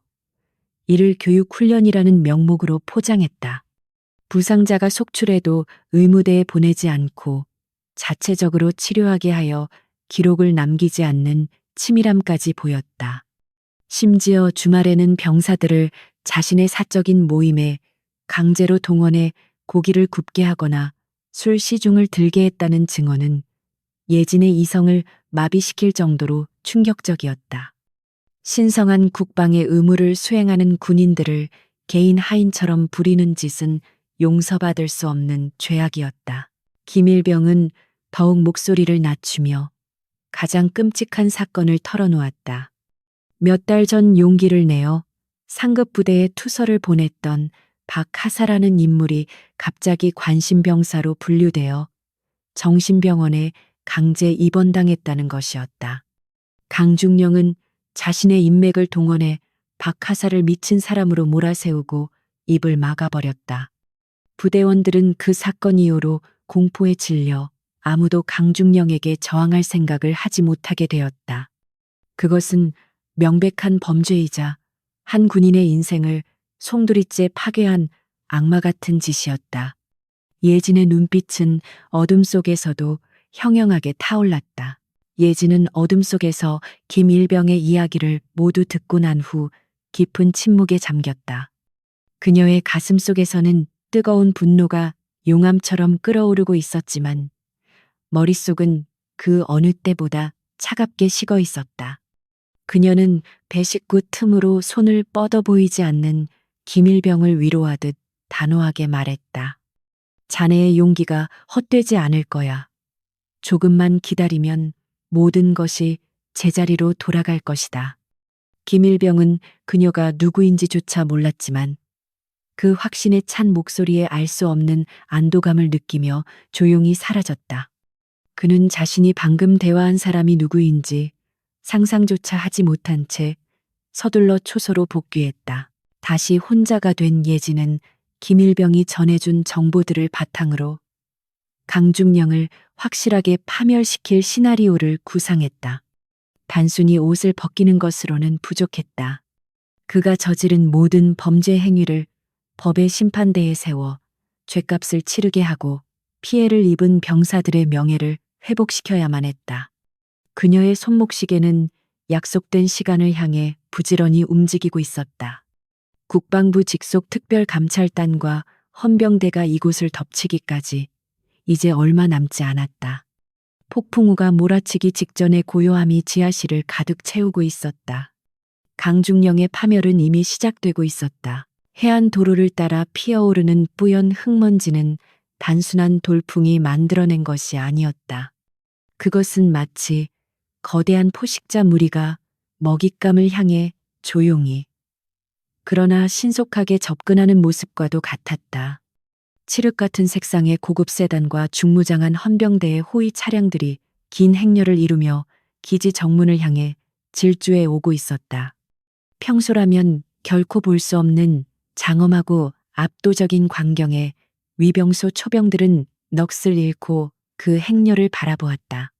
이를 교육훈련이라는 명목으로 포장했다. 부상자가 속출해도 의무대에 보내지 않고 자체적으로 치료하게 하여 기록을 남기지 않는 치밀함까지 보였다. 심지어 주말에는 병사들을 자신의 사적인 모임에 강제로 동원해 고기를 굽게 하거나 술 시중을 들게 했다는 증언은 예진의 이성을 마비시킬 정도로 충격적이었다. 신성한 국방의 의무를 수행하는 군인들을 개인 하인처럼 부리는 짓은 용서받을 수 없는 죄악이었다. 김일병은 더욱 목소리를 낮추며 가장 끔찍한 사건을 털어놓았다. 몇 달 전 용기를 내어 상급 부대에 투서를 보냈던 박하사라는 인물이 갑자기 관심병사로 분류되어 정신병원에 강제 입원당했다는 것이었다. 강중령은 자신의 인맥을 동원해 박하사를 미친 사람으로 몰아세우고 입을 막아버렸다. 부대원들은 그 사건 이후로 공포에 질려 아무도 강중령에게 저항할 생각을 하지 못하게 되었다. 그것은 명백한 범죄이자 한 군인의 인생을 송두리째 파괴한 악마 같은 짓이었다. 예진의 눈빛은 어둠 속에서도 형형하게 타올랐다. 예진은 어둠 속에서 김일병의 이야기를 모두 듣고 난 후 깊은 침묵에 잠겼다. 그녀의 가슴 속에서는 뜨거운 분노가 용암처럼 끓어오르고 있었지만 머릿속은 그 어느 때보다 차갑게 식어 있었다. 그녀는 배식구 틈으로 손을 뻗어 보이지 않는 김일병을 위로하듯 단호하게 말했다. 자네의 용기가 헛되지 않을 거야. 조금만 기다리면 모든 것이 제자리로 돌아갈 것이다. 김일병은 그녀가 누구인지조차 몰랐지만 그 확신에 찬 목소리에 알 수 없는 안도감을 느끼며 조용히 사라졌다. 그는 자신이 방금 대화한 사람이 누구인지 상상조차 하지 못한 채 서둘러 초소로 복귀했다. 다시 혼자가 된 예진은 김일병이 전해준 정보들을 바탕으로 강중령을 확실하게 파멸시킬 시나리오를 구상했다. 단순히 옷을 벗기는 것으로는 부족했다. 그가 저지른 모든 범죄 행위를 법의 심판대에 세워 죗값을 치르게 하고 피해를 입은 병사들의 명예를 회복시켜야만 했다. 그녀의 손목시계는 약속된 시간을 향해 부지런히 움직이고 있었다. 국방부 직속 특별감찰단과 헌병대가 이곳을 덮치기까지 이제 얼마 남지 않았다. 폭풍우가 몰아치기 직전의 고요함이 지하실을 가득 채우고 있었다. 강중령의 파멸은 이미 시작되고 있었다. 해안 도로를 따라 피어오르는 뿌연 흙먼지는 단순한 돌풍이 만들어낸 것이 아니었다. 그것은 마치 거대한 포식자 무리가 먹잇감을 향해 조용히 그러나 신속하게 접근하는 모습과도 같았다. 칠흑 같은 색상의 고급 세단과 중무장한 헌병대의 호위 차량들이 긴 행렬을 이루며 기지 정문을 향해 질주해 오고 있었다. 평소라면 결코 볼 수 없는 장엄하고 압도적인 광경에 위병소 초병들은 넋을 잃고 그 행렬을 바라보았다.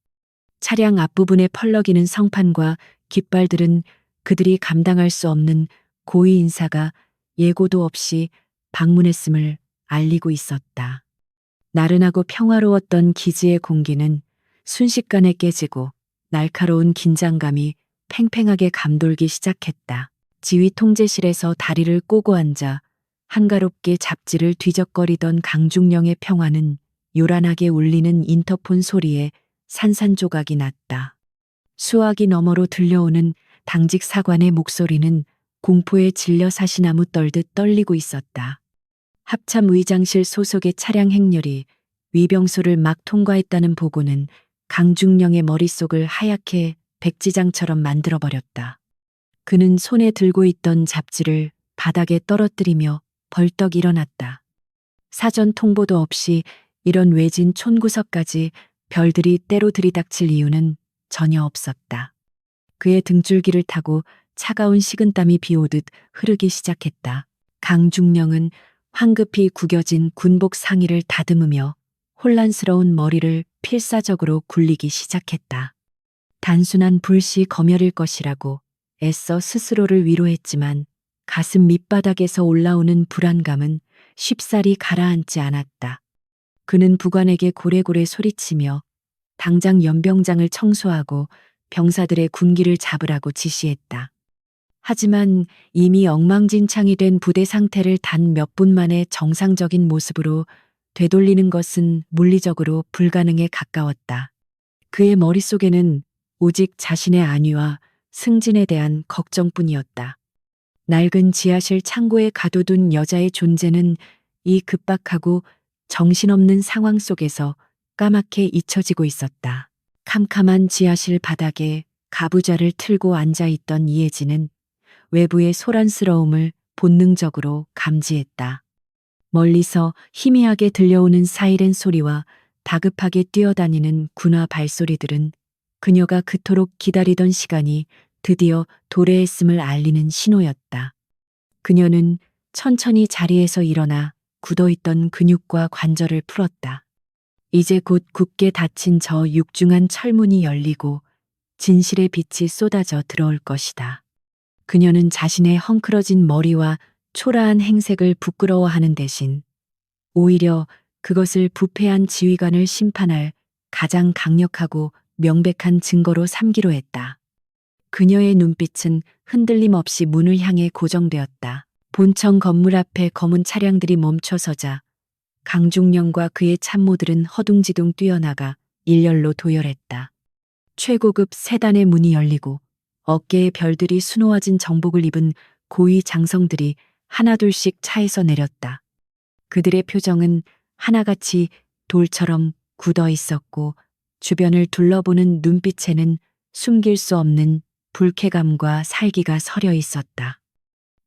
차량 앞부분에 펄럭이는 성판과 깃발들은 그들이 감당할 수 없는 고위 인사가 예고도 없이 방문했음을 알리고 있었다. 나른하고 평화로웠던 기지의 공기는 순식간에 깨지고 날카로운 긴장감이 팽팽하게 감돌기 시작했다. 지휘 통제실에서 다리를 꼬고 앉아 한가롭게 잡지를 뒤적거리던 강중령의 평화는 요란하게 울리는 인터폰 소리에 산산조각이 났다. 수화기 너머로 들려오는 당직 사관의 목소리는 공포에 질려 사시나무 떨듯 떨리고 있었다. 합참 의장실 소속의 차량 행렬이 위병소를 막 통과했다는 보고는 강중령의 머릿속을 하얗게 백지장처럼 만들어버렸다. 그는 손에 들고 있던 잡지를 바닥에 떨어뜨리며 벌떡 일어났다. 사전 통보도 없이 이런 외진 촌구석까지 별들이 때로 들이닥칠 이유는 전혀 없었다. 그의 등줄기를 타고 차가운 식은땀이 비오듯 흐르기 시작했다. 강중령은 황급히 구겨진 군복 상의를 다듬으며 혼란스러운 머리를 필사적으로 굴리기 시작했다. 단순한 불씨 검열일 것이라고 애써 스스로를 위로했지만 가슴 밑바닥에서 올라오는 불안감은 쉽사리 가라앉지 않았다. 그는 부관에게 고래고래 소리치며 당장 연병장을 청소하고 병사들의 군기를 잡으라고 지시했다. 하지만 이미 엉망진창이 된 부대 상태를 단 몇 분 만에 정상적인 모습으로 되돌리는 것은 물리적으로 불가능에 가까웠다. 그의 머릿속에는 오직 자신의 안위와 승진에 대한 걱정뿐이었다. 낡은 지하실 창고에 가둬둔 여자의 존재는 이 급박하고 정신없는 상황 속에서 까맣게 잊혀지고 있었다. 캄캄한 지하실 바닥에 가부좌를 틀고 앉아있던 이혜진은 외부의 소란스러움을 본능적으로 감지했다. 멀리서 희미하게 들려오는 사이렌 소리와 다급하게 뛰어다니는 군화 발소리들은 그녀가 그토록 기다리던 시간이 드디어 도래했음을 알리는 신호였다. 그녀는 천천히 자리에서 일어나 굳어있던 근육과 관절을 풀었다. 이제 곧 굳게 닫힌 저 육중한 철문이 열리고 진실의 빛이 쏟아져 들어올 것이다. 그녀는 자신의 헝클어진 머리와 초라한 행색을 부끄러워하는 대신 오히려 그것을 부패한 지휘관을 심판할 가장 강력하고 명백한 증거로 삼기로 했다. 그녀의 눈빛은 흔들림 없이 문을 향해 고정되었다. 본청 건물 앞에 검은 차량들이 멈춰서자 강중령과 그의 참모들은 허둥지둥 뛰어나가 일렬로 도열했다. 최고급 세단의 문이 열리고 어깨에 별들이 수놓아진 정복을 입은 고위 장성들이 하나둘씩 차에서 내렸다. 그들의 표정은 하나같이 돌처럼 굳어 있었고 주변을 둘러보는 눈빛에는 숨길 수 없는 불쾌감과 살기가 서려 있었다.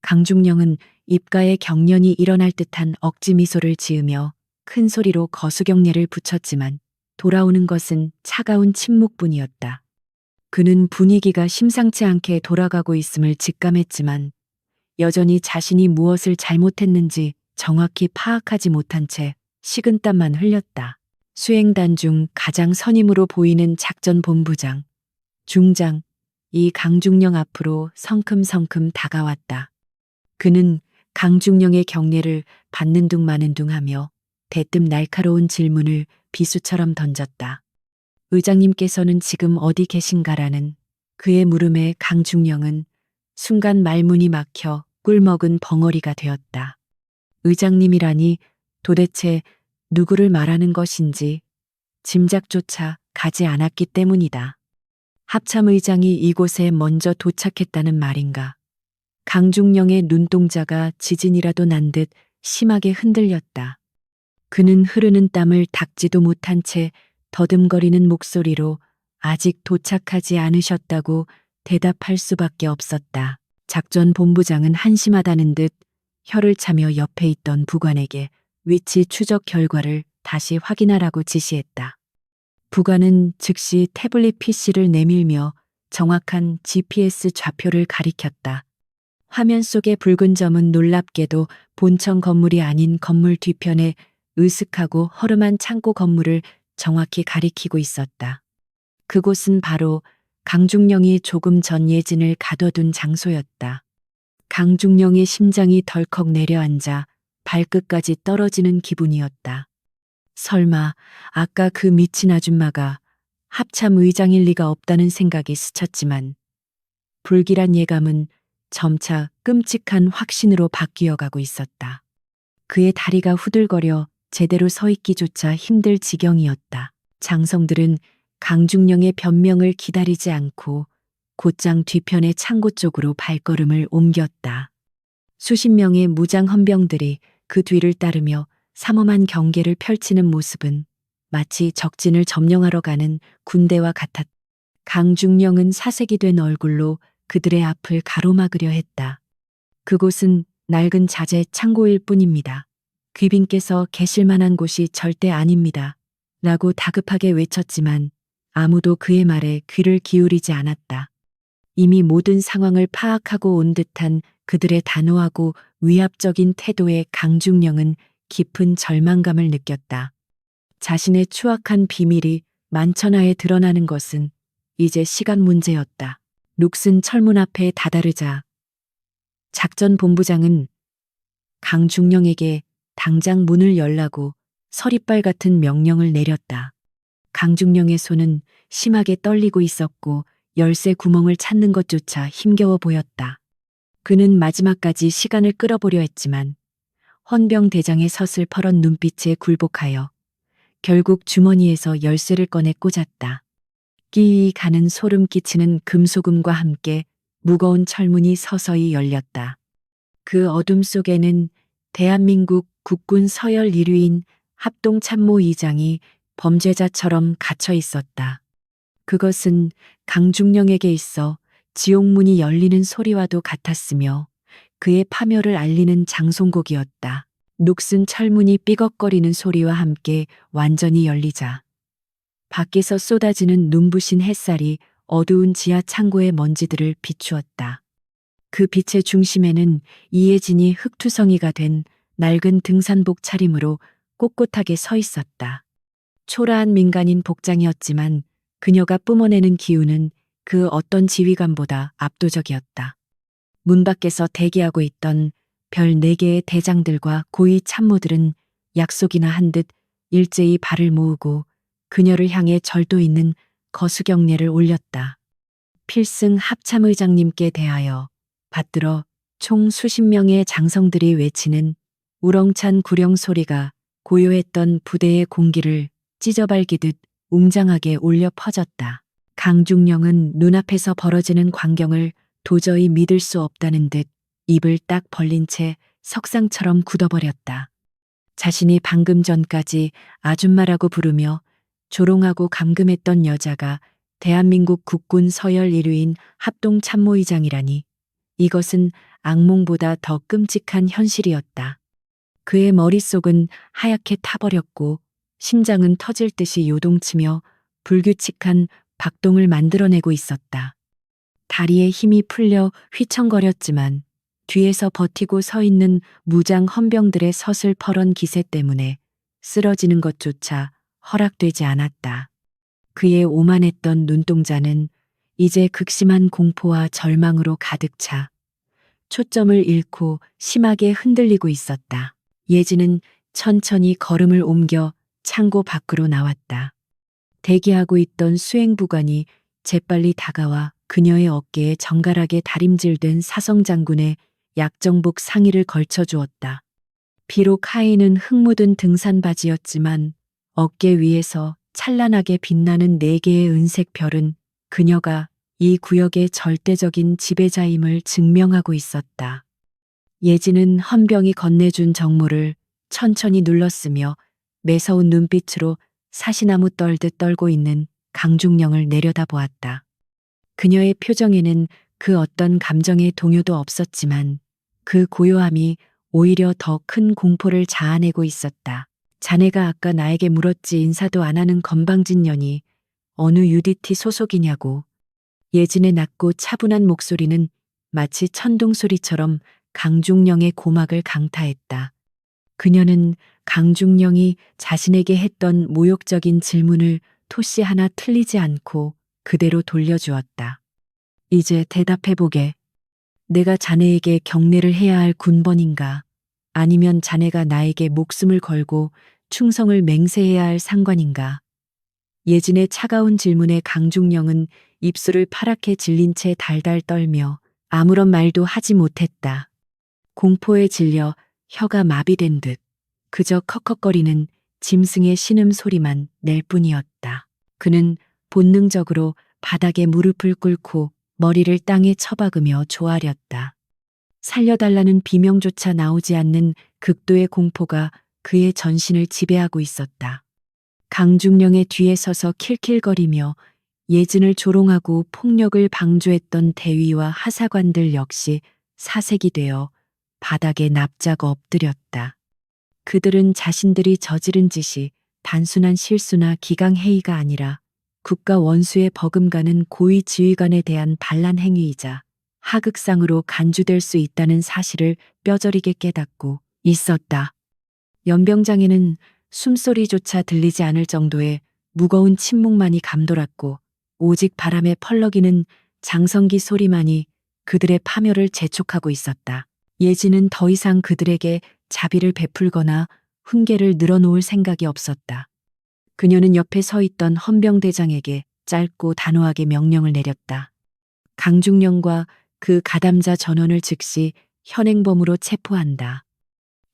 강중령은 입가에 경련이 일어날 듯한 억지 미소를 지으며 큰 소리로 거수경례를 붙였지만 돌아오는 것은 차가운 침묵뿐이었다. 그는 분위기가 심상치 않게 돌아가고 있음을 직감했지만 여전히 자신이 무엇을 잘못했는지 정확히 파악하지 못한 채 식은땀만 흘렸다. 수행단 중 가장 선임으로 보이는 작전본부장, 중장, 이 강중령 앞으로 성큼성큼 다가왔다. 그는 강중령의 경례를 받는 둥 마는 둥 하며 대뜸 날카로운 질문을 비수처럼 던졌다. 의장님께서는 지금 어디 계신가라는 그의 물음에 강중령은 순간 말문이 막혀 꿀먹은 벙어리가 되었다. 의장님이라니 도대체 누구를 말하는 것인지 짐작조차 가지 않았기 때문이다. 합참의장이 이곳에 먼저 도착했다는 말인가. 강중령의 눈동자가 지진이라도 난 듯 심하게 흔들렸다. 그는 흐르는 땀을 닦지도 못한 채 더듬거리는 목소리로 아직 도착하지 않으셨다고 대답할 수밖에 없었다. 작전본부장은 한심하다는 듯 혀를 차며 옆에 있던 부관에게 위치 추적 결과를 다시 확인하라고 지시했다. 부관은 즉시 태블릿 PC를 내밀며 정확한 GPS 좌표를 가리켰다. 화면 속의 붉은 점은 놀랍게도 본청 건물이 아닌 건물 뒤편에 으슥하고 허름한 창고 건물을 정확히 가리키고 있었다. 그곳은 바로 강중령이 조금 전 예진을 가둬둔 장소였다. 강중령의 심장이 덜컥 내려앉아 발끝까지 떨어지는 기분이었다. 설마 아까 그 미친 아줌마가 합참 의장일 리가 없다는 생각이 스쳤지만 불길한 예감은 점차 끔찍한 확신으로 바뀌어가고 있었다. 그의 다리가 후들거려 제대로 서 있기조차 힘들 지경이었다. 장성들은 강중령의 변명을 기다리지 않고 곧장 뒤편의 창고 쪽으로 발걸음을 옮겼다. 수십 명의 무장 헌병들이 그 뒤를 따르며 삼엄한 경계를 펼치는 모습은 마치 적진을 점령하러 가는 군대와 같았다. 강중령은 사색이 된 얼굴로 그들의 앞을 가로막으려 했다. 그곳은 낡은 자재 창고일 뿐입니다. 귀빈께서 계실 만한 곳이 절대 아닙니다. 라고 다급하게 외쳤지만 아무도 그의 말에 귀를 기울이지 않았다. 이미 모든 상황을 파악하고 온 듯한 그들의 단호하고 위압적인 태도에 강중령은 깊은 절망감을 느꼈다. 자신의 추악한 비밀이 만천하에 드러나는 것은 이제 시간 문제였다. 룩슨 철문 앞에 다다르자 작전본부장은 강중령에게 당장 문을 열라고 서리빨 같은 명령을 내렸다. 강중령의 손은 심하게 떨리고 있었고 열쇠 구멍을 찾는 것조차 힘겨워 보였다. 그는 마지막까지 시간을 끌어보려 했지만 헌병 대장의 서슬퍼런 눈빛에 굴복하여 결국 주머니에서 열쇠를 꺼내 꽂았다. 끼이 가는 소름 끼치는 금소금과 함께 무거운 철문이 서서히 열렸다. 그 어둠 속에는 대한민국 국군 서열 1위인 합동참모의장이 범죄자처럼 갇혀 있었다. 그것은 강중령에게 있어 지옥문이 열리는 소리와도 같았으며 그의 파멸을 알리는 장송곡이었다. 녹슨 철문이 삐걱거리는 소리와 함께 완전히 열리자 밖에서 쏟아지는 눈부신 햇살이 어두운 지하 창고의 먼지들을 비추었다. 그 빛의 중심에는 이혜진이 흙투성이가 된 낡은 등산복 차림으로 꼿꼿하게 서 있었다. 초라한 민간인 복장이었지만 그녀가 뿜어내는 기운은 그 어떤 지휘관보다 압도적이었다. 문 밖에서 대기하고 있던 별 4개의 대장들과 고위 참모들은 약속이나 한 듯 일제히 발을 모으고 그녀를 향해 절도 있는 거수경례를 올렸다. 필승 합참의장님께 대하여 받들어 총 수십 명의 장성들이 외치는 우렁찬 구령 소리가 고요했던 부대의 공기를 찢어발기듯 웅장하게 울려 퍼졌다. 강중령은 눈앞에서 벌어지는 광경을 도저히 믿을 수 없다는 듯 입을 딱 벌린 채 석상처럼 굳어버렸다. 자신이 방금 전까지 아줌마라고 부르며 조롱하고 감금했던 여자가 대한민국 국군 서열 1위인 합동참모의장이라니 이것은 악몽보다 더 끔찍한 현실이었다. 그의 머릿속은 하얗게 타버렸고 심장은 터질 듯이 요동치며 불규칙한 박동을 만들어내고 있었다. 다리에 힘이 풀려 휘청거렸지만 뒤에서 버티고 서 있는 무장 헌병들의 서슬퍼런 기세 때문에 쓰러지는 것조차 허락되지 않았다. 그의 오만했던 눈동자는 이제 극심한 공포와 절망으로 가득 차 초점을 잃고 심하게 흔들리고 있었다. 예진은 천천히 걸음을 옮겨 창고 밖으로 나왔다. 대기하고 있던 수행부관이 재빨리 다가와 그녀의 어깨에 정갈하게 다림질된 사성장군의 약정복 상의를 걸쳐주었다. 비록 하의는 흙 묻은 등산 바지였지만 어깨 위에서 찬란하게 빛나는 4개의 은색 별은 그녀가 이 구역의 절대적인 지배자임을 증명하고 있었다. 예진은 헌병이 건네준 정모를 천천히 눌렀으며 매서운 눈빛으로 사시나무 떨듯 떨고 있는 강중령을 내려다보았다. 그녀의 표정에는 그 어떤 감정의 동요도 없었지만 그 고요함이 오히려 더 큰 공포를 자아내고 있었다. 자네가 아까 나에게 물었지 인사도 안 하는 건방진 년이 어느 UDT 소속이냐고. 예진의 낮고 차분한 목소리는 마치 천둥소리처럼 강중령의 고막을 강타했다. 그녀는 강중령이 자신에게 했던 모욕적인 질문을 토씨 하나 틀리지 않고 그대로 돌려주었다. 이제 대답해보게. 내가 자네에게 경례를 해야 할 군번인가? 아니면 자네가 나에게 목숨을 걸고 충성을 맹세해야 할 상관인가? 예진의 차가운 질문에 강중령은 입술을 파랗게 질린 채 달달 떨며 아무런 말도 하지 못했다. 공포에 질려 혀가 마비된 듯 그저 컥컥거리는 짐승의 신음소리만 낼 뿐이었다. 그는 본능적으로 바닥에 무릎을 꿇고 머리를 땅에 처박으며 조아렸다. 살려달라는 비명조차 나오지 않는 극도의 공포가 그의 전신을 지배하고 있었다. 강중령의 뒤에 서서 킬킬거리며 예진을 조롱하고 폭력을 방조했던 대위와 하사관들 역시 사색이 되어 바닥에 납작 엎드렸다. 그들은 자신들이 저지른 짓이 단순한 실수나 기강해이가 아니라 국가 원수의 버금가는 고위 지휘관에 대한 반란 행위이자 하극상으로 간주될 수 있다는 사실을 뼈저리게 깨닫고 있었다. 연병장에는 숨소리조차 들리지 않을 정도의 무거운 침묵만이 감돌았고 오직 바람에 펄럭이는 장성기 소리만이 그들의 파멸을 재촉하고 있었다. 예진은 더 이상 그들에게 자비를 베풀거나 훈계를 늘어놓을 생각이 없었다. 그녀는 옆에 서 있던 헌병대장에게 짧고 단호하게 명령을 내렸다. 강중령과 그 가담자 전원을 즉시 현행범으로 체포한다.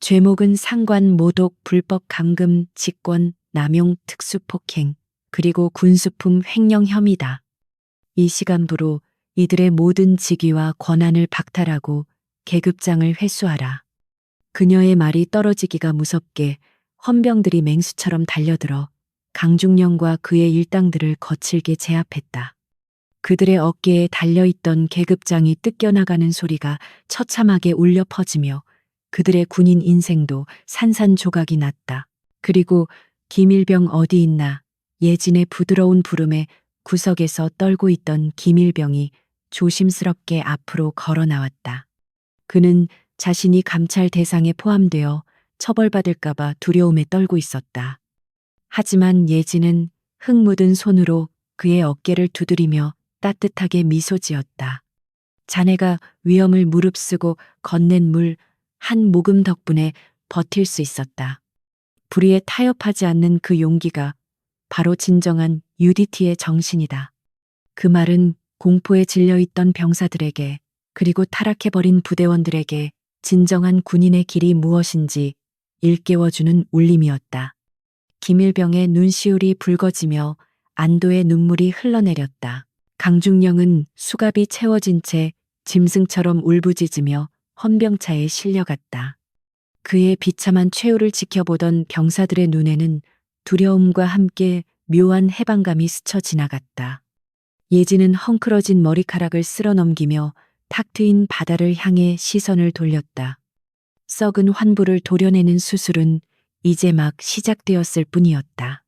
죄목은 상관, 모독, 불법 감금, 직권, 남용, 특수폭행, 그리고 군수품 횡령 혐의다. 이 시간부로 이들의 모든 직위와 권한을 박탈하고 계급장을 회수하라. 그녀의 말이 떨어지기가 무섭게 헌병들이 맹수처럼 달려들어 강중령과 그의 일당들을 거칠게 제압했다. 그들의 어깨에 달려있던 계급장이 뜯겨나가는 소리가 처참하게 울려 퍼지며 그들의 군인 인생도 산산조각이 났다. 그리고 김일병 어디 있나? 예진의 부드러운 부름에 구석에서 떨고 있던 김일병이 조심스럽게 앞으로 걸어 나왔다. 그는 자신이 감찰 대상에 포함되어 처벌받을까봐 두려움에 떨고 있었다. 하지만 예진은 흙 묻은 손으로 그의 어깨를 두드리며 따뜻하게 미소 지었다. 자네가 위험을 무릅쓰고 건넨 물 한 모금 덕분에 버틸 수 있었다. 불의에 타협하지 않는 그 용기가 바로 진정한 UDT의 정신이다. 그 말은 공포에 질려있던 병사들에게 그리고 타락해버린 부대원들에게 진정한 군인의 길이 무엇인지 일깨워주는 울림이었다. 김일병의 눈시울이 붉어지며 안도의 눈물이 흘러내렸다. 강중령은 수갑이 채워진 채 짐승처럼 울부짖으며 헌병차에 실려갔다. 그의 비참한 최후를 지켜보던 병사들의 눈에는 두려움과 함께 묘한 해방감이 스쳐 지나갔다. 예진은 헝클어진 머리카락을 쓸어 넘기며 탁 트인 바다를 향해 시선을 돌렸다. 썩은 환부를 도려내는 수술은 이제 막 시작되었을 뿐이었다.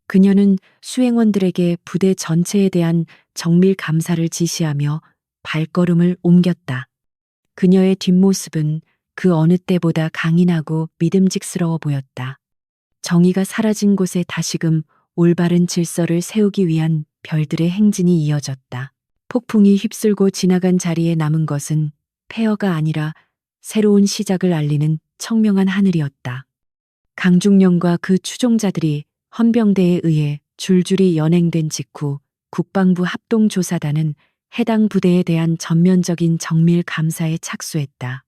그녀는 수행원들에게 부대 전체에 대한 정밀 감사를 지시하며 발걸음을 옮겼다. 그녀의 뒷모습은 그 어느 때보다 강인하고 믿음직스러워 보였다. 정의가 사라진 곳에 다시금 올바른 질서를 세우기 위한 별들의 행진이 이어졌다. 폭풍이 휩쓸고 지나간 자리에 남은 것은 폐허가 아니라 새로운 시작을 알리는 청명한 하늘이었다. 강중령과 그 추종자들이 헌병대에 의해 줄줄이 연행된 직후 국방부 합동조사단은 해당 부대에 대한 전면적인 정밀 감사에 착수했다.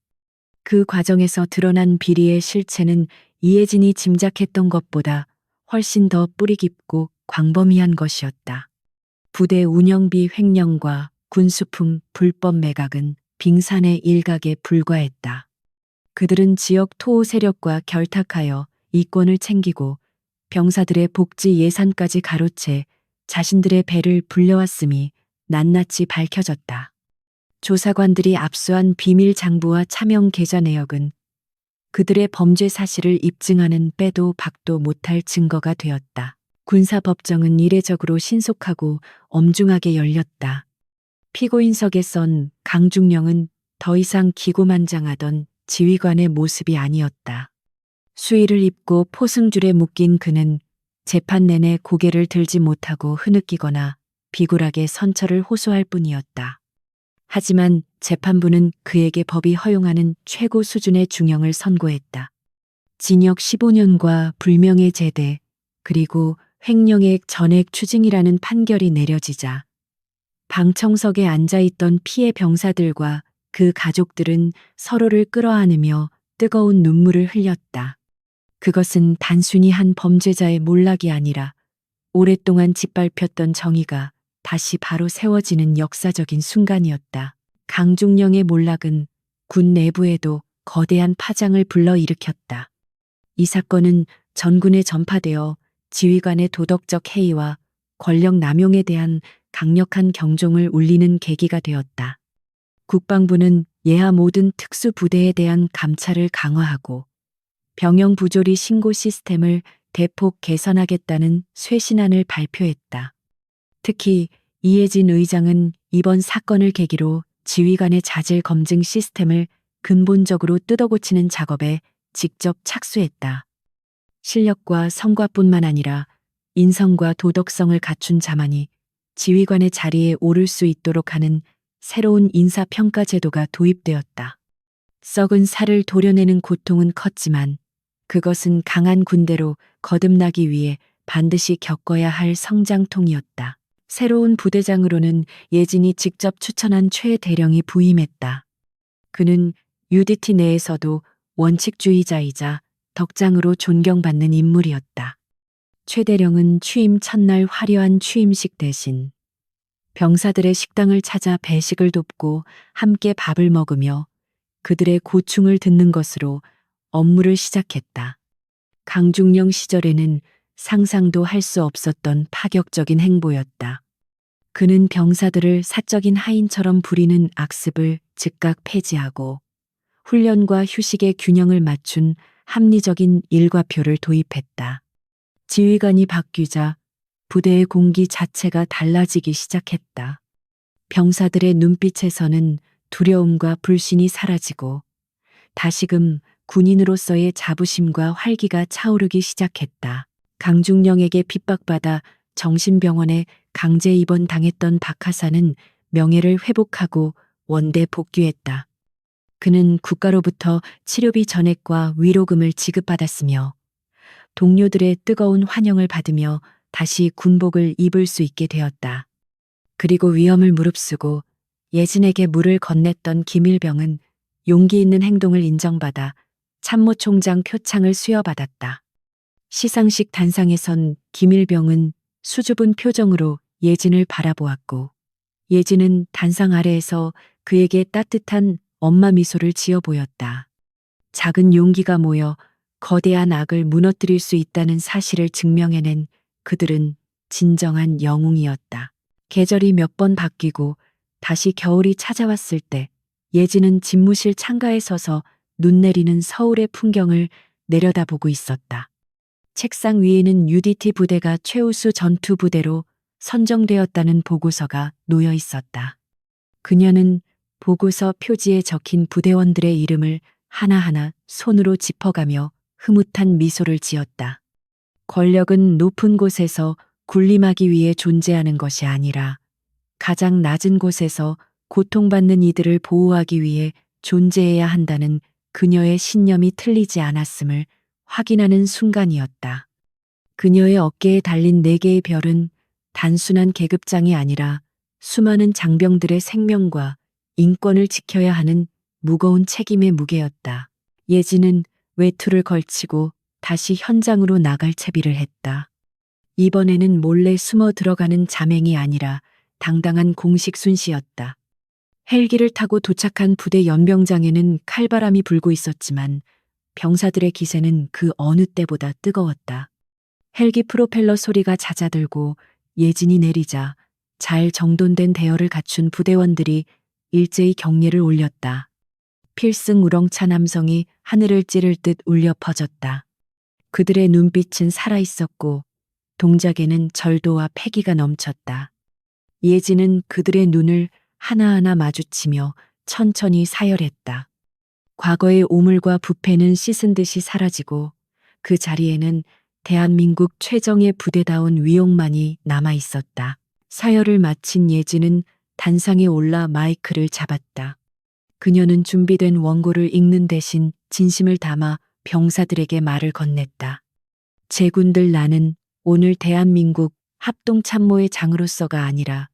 그 과정에서 드러난 비리의 실체는 이혜진이 짐작했던 것보다 훨씬 더 뿌리 깊고 광범위한 것이었다. 부대 운영비 횡령과 군수품 불법 매각은 빙산의 일각에 불과했다. 그들은 지역 토호 세력과 결탁하여 이권을 챙기고 병사들의 복지 예산까지 가로채 자신들의 배를 불려왔음이 낱낱이 밝혀졌다. 조사관들이 압수한 비밀 장부와 차명 계좌 내역은 그들의 범죄 사실을 입증하는 빼도 박도 못할 증거가 되었다. 군사법정은 이례적으로 신속하고 엄중하게 열렸다. 피고인석에 선 강중령은 더 이상 기고만장하던 지휘관의 모습이 아니었다. 수의를 입고 포승줄에 묶인 그는 재판 내내 고개를 들지 못하고 흐느끼거나 비굴하게 선처를 호소할 뿐이었다. 하지만 재판부는 그에게 법이 허용하는 최고 수준의 중형을 선고했다. 징역 15년과 불명예 제대, 그리고 횡령액 전액 추징이라는 판결이 내려지자 방청석에 앉아있던 피해 병사들과 그 가족들은 서로를 끌어안으며 뜨거운 눈물을 흘렸다. 그것은 단순히 한 범죄자의 몰락이 아니라 오랫동안 짓밟혔던 정의가 다시 바로 세워지는 역사적인 순간이었다. 강중령의 몰락은 군 내부에도 거대한 파장을 불러일으켰다. 이 사건은 전군에 전파되어 지휘관의 도덕적 해이와 권력 남용에 대한 강력한 경종을 울리는 계기가 되었다. 국방부는 예하 모든 특수부대에 대한 감찰을 강화하고 병영 부조리 신고 시스템을 대폭 개선하겠다는 쇄신안을 발표했다. 특히 이해진 의장은 이번 사건을 계기로 지휘관의 자질 검증 시스템을 근본적으로 뜯어고치는 작업에 직접 착수했다. 실력과 성과뿐만 아니라 인성과 도덕성을 갖춘 자만이 지휘관의 자리에 오를 수 있도록 하는 새로운 인사평가 제도가 도입되었다. 썩은 살을 도려내는 고통은 컸지만 그것은 강한 군대로 거듭나기 위해 반드시 겪어야 할 성장통이었다. 새로운 부대장으로는 예진이 직접 추천한 최 대령이 부임했다. 그는 UDT 내에서도 원칙주의자이자 덕장으로 존경받는 인물이었다. 최 대령은 취임 첫날 화려한 취임식 대신 병사들의 식당을 찾아 배식을 돕고 함께 밥을 먹으며 그들의 고충을 듣는 것으로 업무를 시작했다. 강중령 시절에는 상상도 할 수 없었던 파격적인 행보였다. 그는 병사들을 사적인 하인처럼 부리는 악습을 즉각 폐지하고 훈련과 휴식의 균형을 맞춘 합리적인 일과표를 도입했다. 지휘관이 바뀌자 부대의 공기 자체가 달라지기 시작했다. 병사들의 눈빛에서는 두려움과 불신이 사라지고 다시금 군인으로서의 자부심과 활기가 차오르기 시작했다. 강중령에게 핍박받아 정신병원에 강제 입원당했던 박하사는 명예를 회복하고 원대 복귀했다. 그는 국가로부터 치료비 전액과 위로금을 지급받았으며 동료들의 뜨거운 환영을 받으며 다시 군복을 입을 수 있게 되었다. 그리고 위험을 무릅쓰고 예진에게 물을 건넸던 김일병은 용기 있는 행동을 인정받아 참모총장 표창을 수여받았다. 시상식 단상에선 김일병은 수줍은 표정으로 예진을 바라보았고 예진은 단상 아래에서 그에게 따뜻한 엄마 미소를 지어 보였다. 작은 용기가 모여 거대한 악을 무너뜨릴 수 있다는 사실을 증명해낸 그들은 진정한 영웅이었다. 계절이 몇 번 바뀌고 다시 겨울이 찾아왔을 때 예진은 집무실 창가에 서서 눈 내리는 서울의 풍경을 내려다보고 있었다. 책상 위에는 UDT 부대가 최우수 전투 부대로 선정되었다는 보고서가 놓여 있었다. 그녀는 보고서 표지에 적힌 부대원들의 이름을 하나하나 손으로 짚어가며 흐뭇한 미소를 지었다. 권력은 높은 곳에서 군림하기 위해 존재하는 것이 아니라 가장 낮은 곳에서 고통받는 이들을 보호하기 위해 존재해야 한다는 그녀의 신념이 틀리지 않았음을 확인하는 순간이었다. 그녀의 어깨에 달린 4개의 별은 단순한 계급장이 아니라 수많은 장병들의 생명과 인권을 지켜야 하는 무거운 책임의 무게였다. 예진은 외투를 걸치고 다시 현장으로 나갈 채비를 했다. 이번에는 몰래 숨어 들어가는 자맹이 아니라 당당한 공식 순시였다. 헬기를 타고 도착한 부대 연병장에는 칼바람이 불고 있었지만 병사들의 기세는 그 어느 때보다 뜨거웠다. 헬기 프로펠러 소리가 잦아들고 예진이 내리자 잘 정돈된 대열을 갖춘 부대원들이 일제히 경례를 올렸다. 필승 우렁차 남성이 하늘을 찌를 듯 울려 퍼졌다. 그들의 눈빛은 살아있었고 동작에는 절도와 패기가 넘쳤다. 예진은 그들의 눈을 하나하나 마주치며 천천히 사열했다. 과거의 오물과 부패는 씻은 듯이 사라지고 그 자리에는 대한민국 최정예 부대다운 위용만이 남아 있었다. 사열을 마친 예진은 단상에 올라 마이크를 잡았다. 그녀는 준비된 원고를 읽는 대신 진심을 담아 병사들에게 말을 건넸다. 제군들, 나는 오늘 대한민국 합동참모의 장으로서가 아니라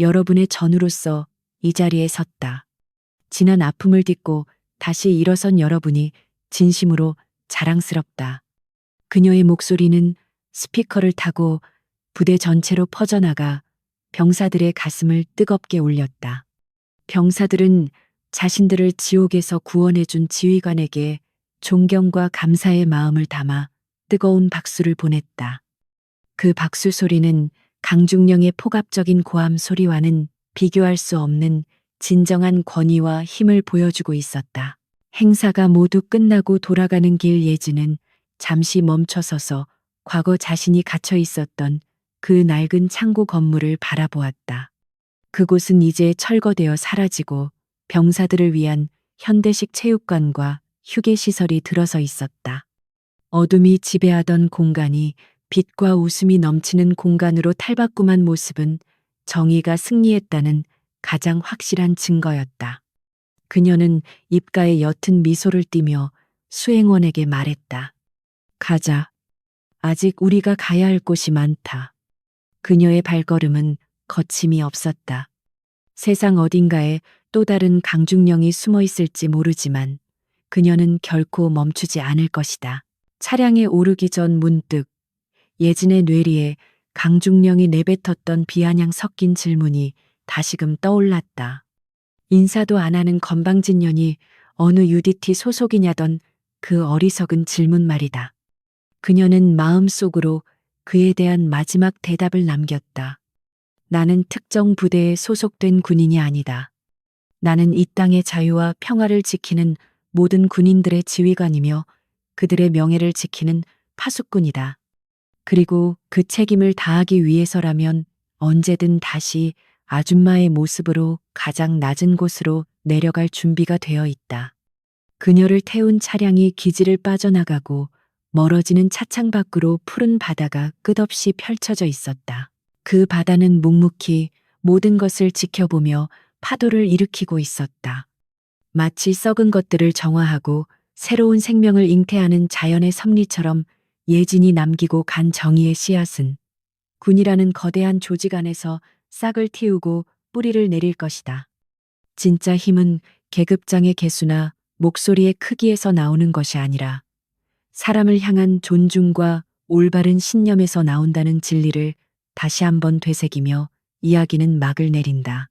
여러분의 전우로서 이 자리에 섰다. 지난 아픔을 딛고 다시 일어선 여러분이 진심으로 자랑스럽다. 그녀의 목소리는 스피커를 타고 부대 전체로 퍼져나가 병사들의 가슴을 뜨겁게 울렸다. 병사들은 자신들을 지옥에서 구원해준 지휘관에게 존경과 감사의 마음을 담아 뜨거운 박수를 보냈다. 그 박수 소리는 강중령의 폭압적인 고함 소리와는 비교할 수 없는 진정한 권위와 힘을 보여주고 있었다. 행사가 모두 끝나고 돌아가는 길 예진은 잠시 멈춰서서 과거 자신이 갇혀 있었던 그 낡은 창고 건물을 바라보았다. 그곳은 이제 철거되어 사라지고 병사들을 위한 현대식 체육관과 휴게시설이 들어서 있었다. 어둠이 지배하던 공간이 빛과 웃음이 넘치는 공간으로 탈바꿈한 모습은 정의가 승리했다는 가장 확실한 증거였다. 그녀는 입가에 옅은 미소를 띠며 수행원에게 말했다. 가자. 아직 우리가 가야 할 곳이 많다. 그녀의 발걸음은 거침이 없었다. 세상 어딘가에 또 다른 강중령이 숨어 있을지 모르지만 그녀는 결코 멈추지 않을 것이다. 차량에 오르기 전 문득 예진의 뇌리에 강중령이 내뱉었던 비아냥 섞인 질문이 다시금 떠올랐다. 인사도 안 하는 건방진 년이 어느 UDT 소속이냐던 그 어리석은 질문 말이다. 그녀는 마음속으로 그에 대한 마지막 대답을 남겼다. 나는 특정 부대에 소속된 군인이 아니다. 나는 이 땅의 자유와 평화를 지키는 모든 군인들의 지휘관이며 그들의 명예를 지키는 파수꾼이다. 그리고 그 책임을 다하기 위해서라면 언제든 다시 아줌마의 모습으로 가장 낮은 곳으로 내려갈 준비가 되어 있다. 그녀를 태운 차량이 기지를 빠져나가고 멀어지는 차창 밖으로 푸른 바다가 끝없이 펼쳐져 있었다. 그 바다는 묵묵히 모든 것을 지켜보며 파도를 일으키고 있었다. 마치 썩은 것들을 정화하고 새로운 생명을 잉태하는 자연의 섭리처럼 예진이 남기고 간 정의의 씨앗은 군이라는 거대한 조직 안에서 싹을 틔우고 뿌리를 내릴 것이다. 진짜 힘은 계급장의 개수나 목소리의 크기에서 나오는 것이 아니라 사람을 향한 존중과 올바른 신념에서 나온다는 진리를 다시 한번 되새기며 이야기는 막을 내린다.